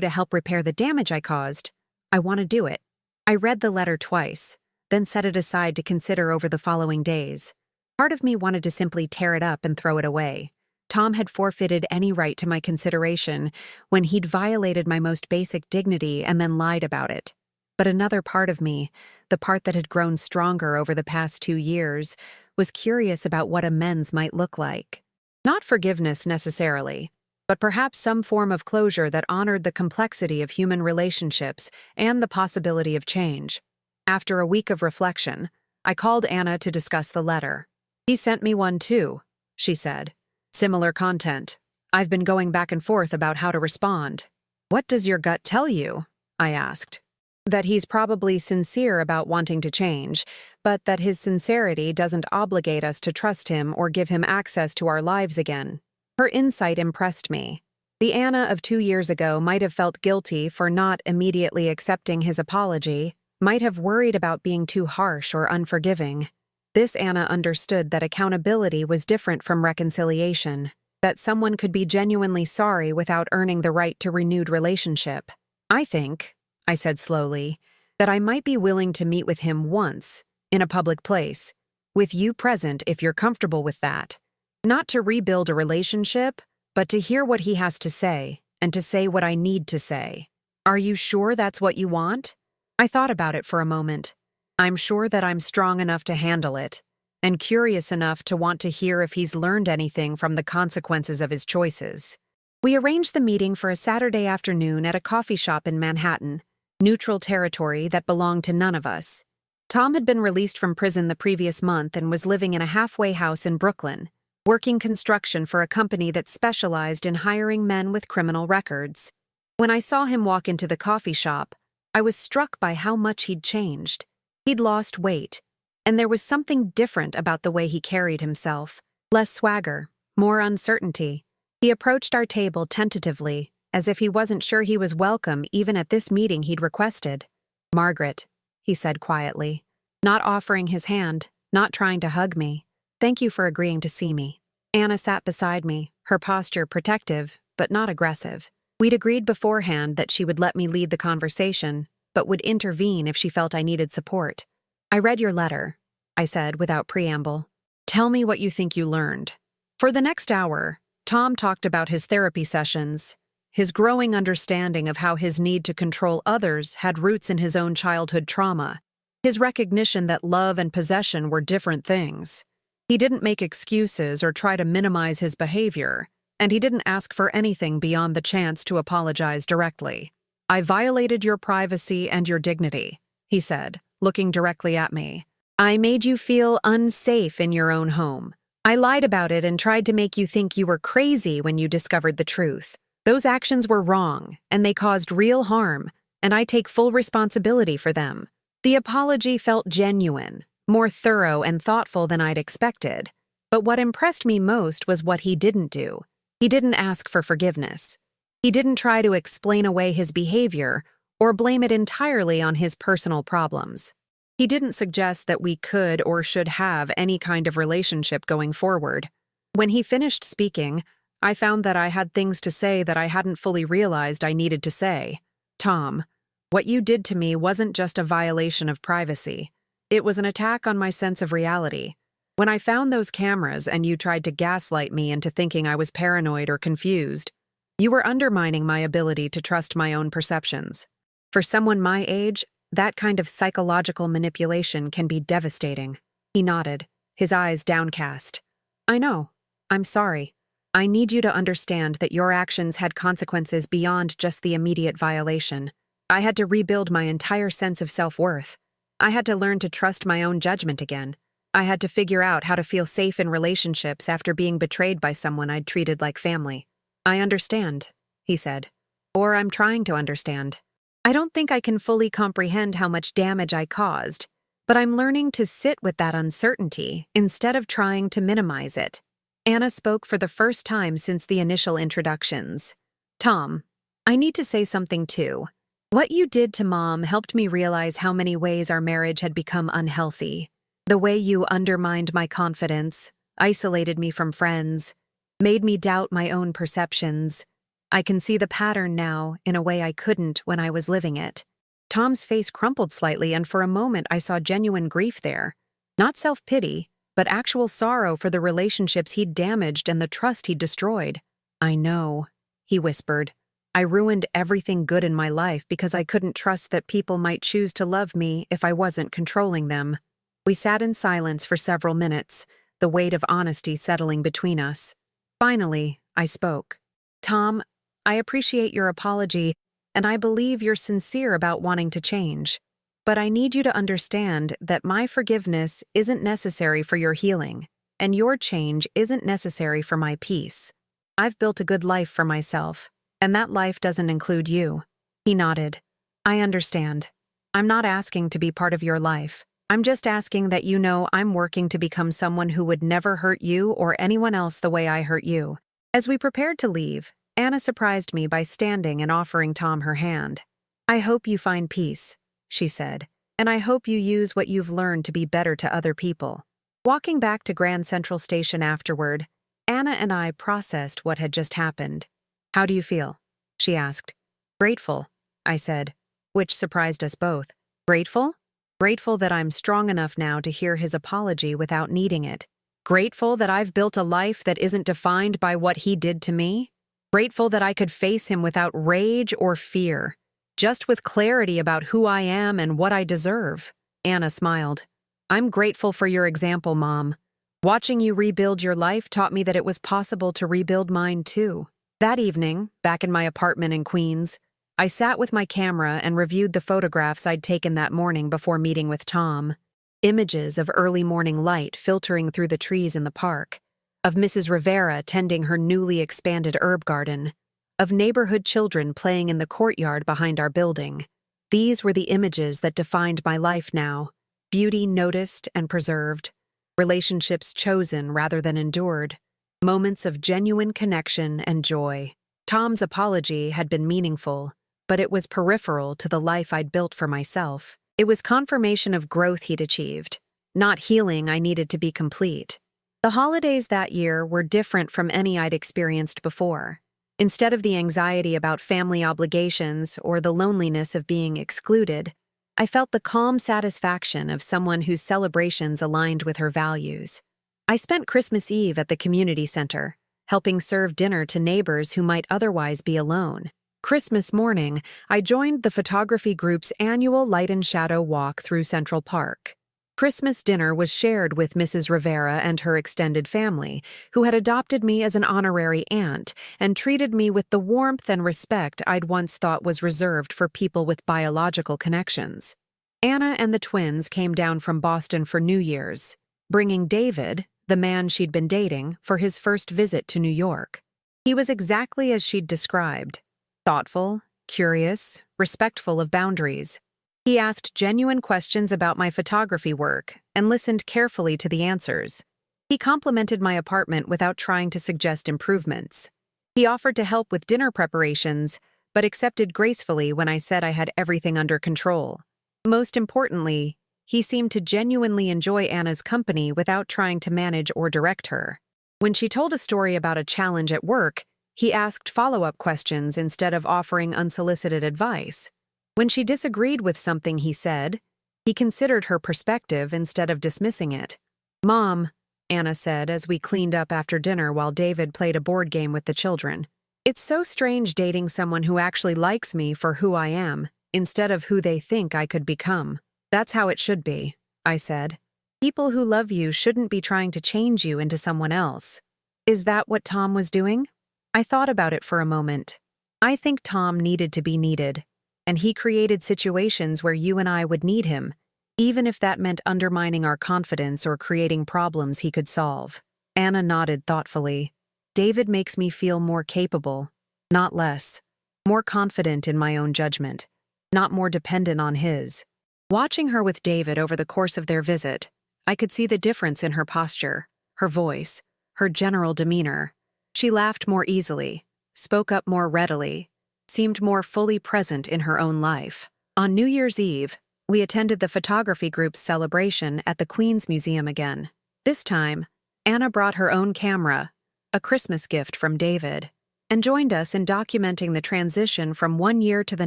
to help repair the damage I caused, I want to do it." I read the letter twice, then set it aside to consider over the following days. Part of me wanted to simply tear it up and throw it away. Tom had forfeited any right to my consideration when he'd violated my most basic dignity and then lied about it. But another part of me, the part that had grown stronger over the past 2 years, was curious about what amends might look like. Not forgiveness necessarily, but perhaps some form of closure that honored the complexity of human relationships and the possibility of change. After a week of reflection, I called Anna to discuss the letter. "He sent me one too," she said. "Similar content. I've been going back and forth about how to respond." "What does your gut tell you?" I asked. "That he's probably sincere about wanting to change, but that his sincerity doesn't obligate us to trust him or give him access to our lives again." Her insight impressed me. The Anna of 2 years ago might have felt guilty for not immediately accepting his apology, might have worried about being too harsh or unforgiving. This Anna understood that accountability was different from reconciliation, that someone could be genuinely sorry without earning the right to renewed relationship. "I think," I said slowly, "that I might be willing to meet with him once, in a public place, with you present if you're comfortable with that. Not to rebuild a relationship, but to hear what he has to say, and to say what I need to say. Are you sure that's what you want?" I thought about it for a moment. I'm sure that I'm strong enough to handle it, and curious enough to want to hear if he's learned anything from the consequences of his choices. We arranged the meeting for a Saturday afternoon at a coffee shop in Manhattan, neutral territory that belonged to none of us. Tom had been released from prison the previous month and was living in a halfway house in Brooklyn, working construction for a company that specialized in hiring men with criminal records. When I saw him walk into the coffee shop, I was struck by how much he'd changed. He'd lost weight, and there was something different about the way he carried himself. Less swagger, more uncertainty. He approached our table tentatively, as if he wasn't sure he was welcome even at this meeting he'd requested. "Margaret," he said quietly, not offering his hand, not trying to hug me. "Thank you for agreeing to see me." Anna sat beside me, her posture protective, but not aggressive. We'd agreed beforehand that she would let me lead the conversation, but would intervene if she felt I needed support. "I read your letter," I said without preamble. "Tell me what you think you learned." For the next hour, Tom talked about his therapy sessions, his growing understanding of how his need to control others had roots in his own childhood trauma, his recognition that love and possession were different things. He didn't make excuses or try to minimize his behavior, and he didn't ask for anything beyond the chance to apologize directly. "I violated your privacy and your dignity," he said, looking directly at me. "I made you feel unsafe in your own home. I lied about it and tried to make you think you were crazy when you discovered the truth. Those actions were wrong, and they caused real harm, and I take full responsibility for them." The apology felt genuine, more thorough and thoughtful than I'd expected. But what impressed me most was what he didn't do. He didn't ask for forgiveness. He didn't try to explain away his behavior or blame it entirely on his personal problems. He didn't suggest that we could or should have any kind of relationship going forward. When he finished speaking, I found that I had things to say that I hadn't fully realized I needed to say. Tom, what you did to me wasn't just a violation of privacy. It was an attack on my sense of reality. When I found those cameras and you tried to gaslight me into thinking I was paranoid or confused, you were undermining my ability to trust my own perceptions. For someone my age, that kind of psychological manipulation can be devastating. He nodded, his eyes downcast. I know. I'm sorry. I need you to understand that your actions had consequences beyond just the immediate violation. I had to rebuild my entire sense of self-worth. I had to learn to trust my own judgment again. I had to figure out how to feel safe in relationships after being betrayed by someone I'd treated like family. I understand, he said. Or I'm trying to understand. I don't think I can fully comprehend how much damage I caused, but I'm learning to sit with that uncertainty instead of trying to minimize it. Anna spoke for the first time since the initial introductions. Tom, I need to say something too. What you did to Mom helped me realize how many ways our marriage had become unhealthy. The way you undermined my confidence, isolated me from friends, made me doubt my own perceptions. I can see the pattern now in a way I couldn't when I was living it. Tom's face crumpled slightly, and for a moment I saw genuine grief there. Not self-pity, but actual sorrow for the relationships he'd damaged and the trust he'd destroyed. I know, he whispered. I ruined everything good in my life because I couldn't trust that people might choose to love me if I wasn't controlling them. We sat in silence for several minutes, the weight of honesty settling between us. Finally, I spoke. Tom, I appreciate your apology, and I believe you're sincere about wanting to change. But I need you to understand that my forgiveness isn't necessary for your healing, and your change isn't necessary for my peace. I've built a good life for myself, and that life doesn't include you. He nodded. I understand. I'm not asking to be part of your life. I'm just asking that you know I'm working to become someone who would never hurt you or anyone else the way I hurt you. As we prepared to leave, Anna surprised me by standing and offering Tom her hand. I hope you find peace, she said, and I hope you use what you've learned to be better to other people. Walking back to Grand Central Station afterward, Anna and I processed what had just happened. How do you feel? She asked. Grateful, I said, which surprised us both. Grateful? Grateful that I'm strong enough now to hear his apology without needing it. Grateful that I've built a life that isn't defined by what he did to me. Grateful that I could face him without rage or fear, just with clarity about who I am and what I deserve. Anna smiled. I'm grateful for your example, Mom. Watching you rebuild your life taught me that it was possible to rebuild mine too. That evening, back in my apartment in Queens, I sat with my camera and reviewed the photographs I'd taken that morning before meeting with Tom. Images of early morning light filtering through the trees in the park, of Mrs. Rivera tending her newly expanded herb garden, of neighborhood children playing in the courtyard behind our building. These were the images that defined my life now. Beauty noticed and preserved, relationships chosen rather than endured, moments of genuine connection and joy. Tom's apology had been meaningful, but it was peripheral to the life I'd built for myself. It was confirmation of growth he'd achieved, not healing I needed to be complete. The holidays that year were different from any I'd experienced before. Instead of the anxiety about family obligations or the loneliness of being excluded, I felt the calm satisfaction of someone whose celebrations aligned with her values. I spent Christmas Eve at the community center, helping serve dinner to neighbors who might otherwise be alone. Christmas morning, I joined the photography group's annual Light and Shadow walk through Central Park. Christmas dinner was shared with Mrs. Rivera and her extended family, who had adopted me as an honorary aunt and treated me with the warmth and respect I'd once thought was reserved for people with biological connections. Anna and the twins came down from Boston for New Year's, bringing David, the man she'd been dating, for his first visit to New York. He was exactly as she'd described. Thoughtful, curious, respectful of boundaries. He asked genuine questions about my photography work and listened carefully to the answers. He complimented my apartment without trying to suggest improvements. He offered to help with dinner preparations, but accepted gracefully when I said I had everything under control. Most importantly, he seemed to genuinely enjoy Anna's company without trying to manage or direct her. When she told a story about a challenge at work, he asked follow-up questions instead of offering unsolicited advice. When she disagreed with something he said, he considered her perspective instead of dismissing it. "Mom," Anna said as we cleaned up after dinner while David played a board game with the children, "it's so strange dating someone who actually likes me for who I am, instead of who they think I could become." "That's how it should be," I said. "People who love you shouldn't be trying to change you into someone else." Is that what Tom was doing? I thought about it for a moment. I think Tom needed to be needed, and he created situations where you and I would need him, even if that meant undermining our confidence or creating problems he could solve. Anna nodded thoughtfully. David makes me feel more capable, not less. More confident in my own judgment, not more dependent on his. Watching her with David over the course of their visit, I could see the difference in her posture, her voice, her general demeanor. She laughed more easily, spoke up more readily, seemed more fully present in her own life. On New Year's Eve, we attended the photography group's celebration at the Queen's Museum again. This time, Anna brought her own camera, a Christmas gift from David, and joined us in documenting the transition from one year to the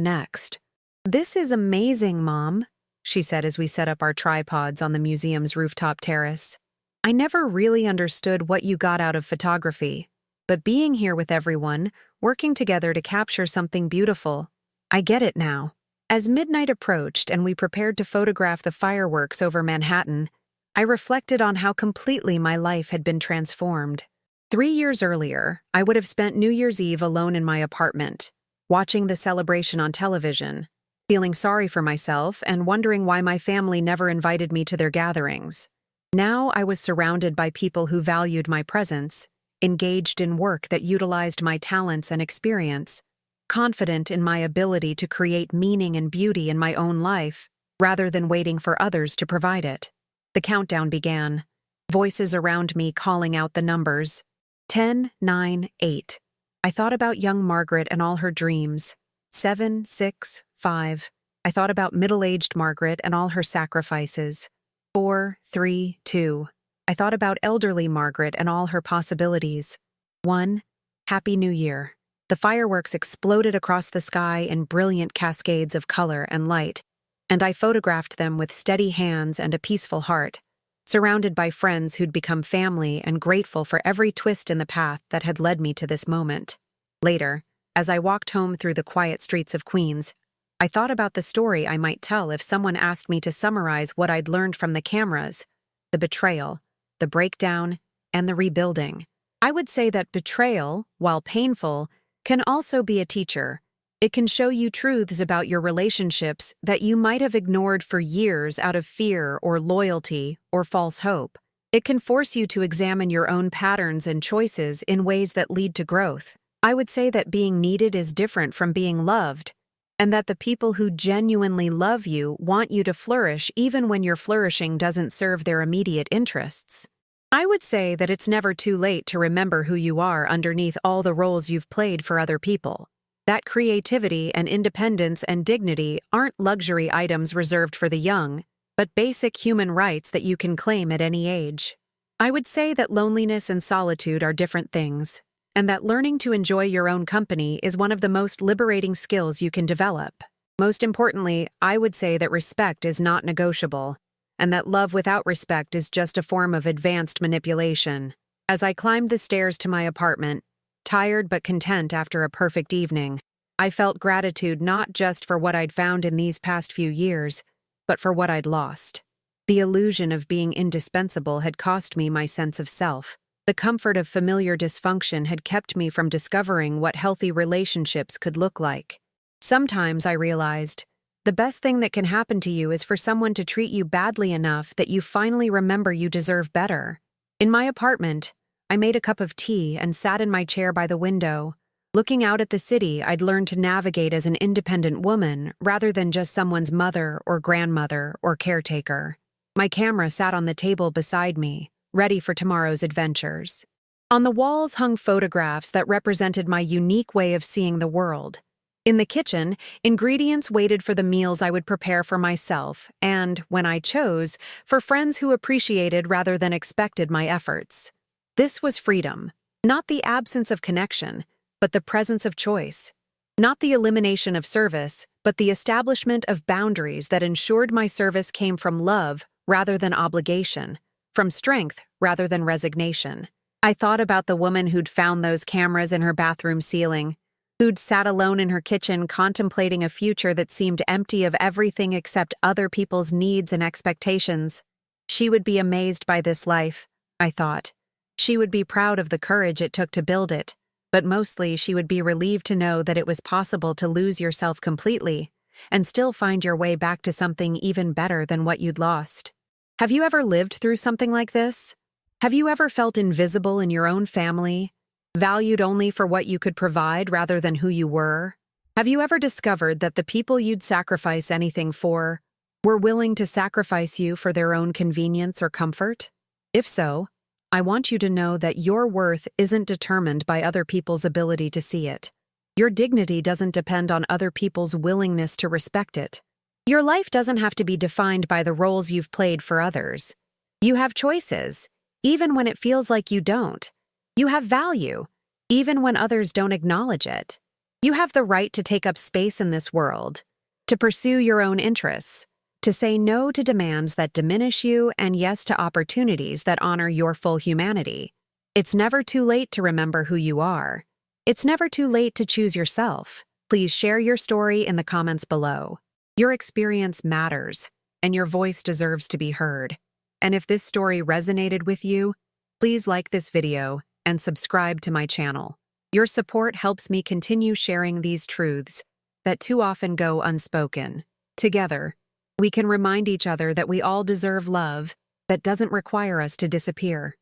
next. "This is amazing, Mom," she said as we set up our tripods on the museum's rooftop terrace. "I never really understood what you got out of photography, but being here with everyone, working together to capture something beautiful, I get it now." As midnight approached and we prepared to photograph the fireworks over Manhattan, I reflected on how completely my life had been transformed. 3 years earlier, I would have spent New Year's Eve alone in my apartment, watching the celebration on television, feeling sorry for myself and wondering why my family never invited me to their gatherings. Now I was surrounded by people who valued my presence, engaged in work that utilized my talents and experience, confident in my ability to create meaning and beauty in my own life, rather than waiting for others to provide it. The countdown began, voices around me calling out the numbers. 10, 9, 8. I thought about young Margaret and all her dreams. 7, 6, 5. I thought about middle-aged Margaret and all her sacrifices. 4, 3, 2. I thought about elderly Margaret and all her possibilities. 1. Happy New Year. The fireworks exploded across the sky in brilliant cascades of color and light, and I photographed them with steady hands and a peaceful heart, surrounded by friends who'd become family and grateful for every twist in the path that had led me to this moment. Later, as I walked home through the quiet streets of Queens, I thought about the story I might tell if someone asked me to summarize what I'd learned from the cameras, the betrayal, the breakdown, and the rebuilding. I would say that betrayal, while painful, can also be a teacher. It can show you truths about your relationships that you might have ignored for years out of fear or loyalty or false hope. It can force you to examine your own patterns and choices in ways that lead to growth. I would say that being needed is different from being loved, and that the people who genuinely love you want you to flourish even when your flourishing doesn't serve their immediate interests. I would say that it's never too late to remember who you are underneath all the roles you've played for other people. That creativity and independence and dignity aren't luxury items reserved for the young, but basic human rights that you can claim at any age. I would say that loneliness and solitude are different things, and that learning to enjoy your own company is one of the most liberating skills you can develop. Most importantly, I would say that respect is not negotiable, and that love without respect is just a form of advanced manipulation. As I climbed the stairs to my apartment, tired but content after a perfect evening, I felt gratitude not just for what I'd found in these past few years, but for what I'd lost. The illusion of being indispensable had cost me my sense of self. The comfort of familiar dysfunction had kept me from discovering what healthy relationships could look like. Sometimes I realized, the best thing that can happen to you is for someone to treat you badly enough that you finally remember you deserve better. In my apartment, I made a cup of tea and sat in my chair by the window. Looking out at the city, I'd learned to navigate as an independent woman rather than just someone's mother or grandmother or caretaker. My camera sat on the table beside me, ready for tomorrow's adventures. On the walls hung photographs that represented my unique way of seeing the world. In the kitchen, ingredients waited for the meals I would prepare for myself and, when I chose, for friends who appreciated rather than expected my efforts. This was freedom, not the absence of connection, but the presence of choice. Not the elimination of service, but the establishment of boundaries that ensured my service came from love rather than obligation, from strength rather than resignation. I thought about the woman who'd found those cameras in her bathroom ceiling, who'd sat alone in her kitchen contemplating a future that seemed empty of everything except other people's needs and expectations. She would be amazed by this life, I thought. She would be proud of the courage it took to build it, but mostly she would be relieved to know that it was possible to lose yourself completely and still find your way back to something even better than what you'd lost. Have you ever lived through something like this? Have you ever felt invisible in your own family, valued only for what you could provide rather than who you were? Have you ever discovered that the people you'd sacrifice anything for were willing to sacrifice you for their own convenience or comfort? If so, I want you to know that your worth isn't determined by other people's ability to see it. Your dignity doesn't depend on other people's willingness to respect it. Your life doesn't have to be defined by the roles you've played for others. You have choices, even when it feels like you don't. You have value, even when others don't acknowledge it. You have the right to take up space in this world, to pursue your own interests, to say no to demands that diminish you and yes to opportunities that honor your full humanity. It's never too late to remember who you are. It's never too late to choose yourself. Please share your story in the comments below. Your experience matters, and your voice deserves to be heard. And if this story resonated with you, please like this video and subscribe to my channel. Your support helps me continue sharing these truths that too often go unspoken. Together, we can remind each other that we all deserve love that doesn't require us to disappear.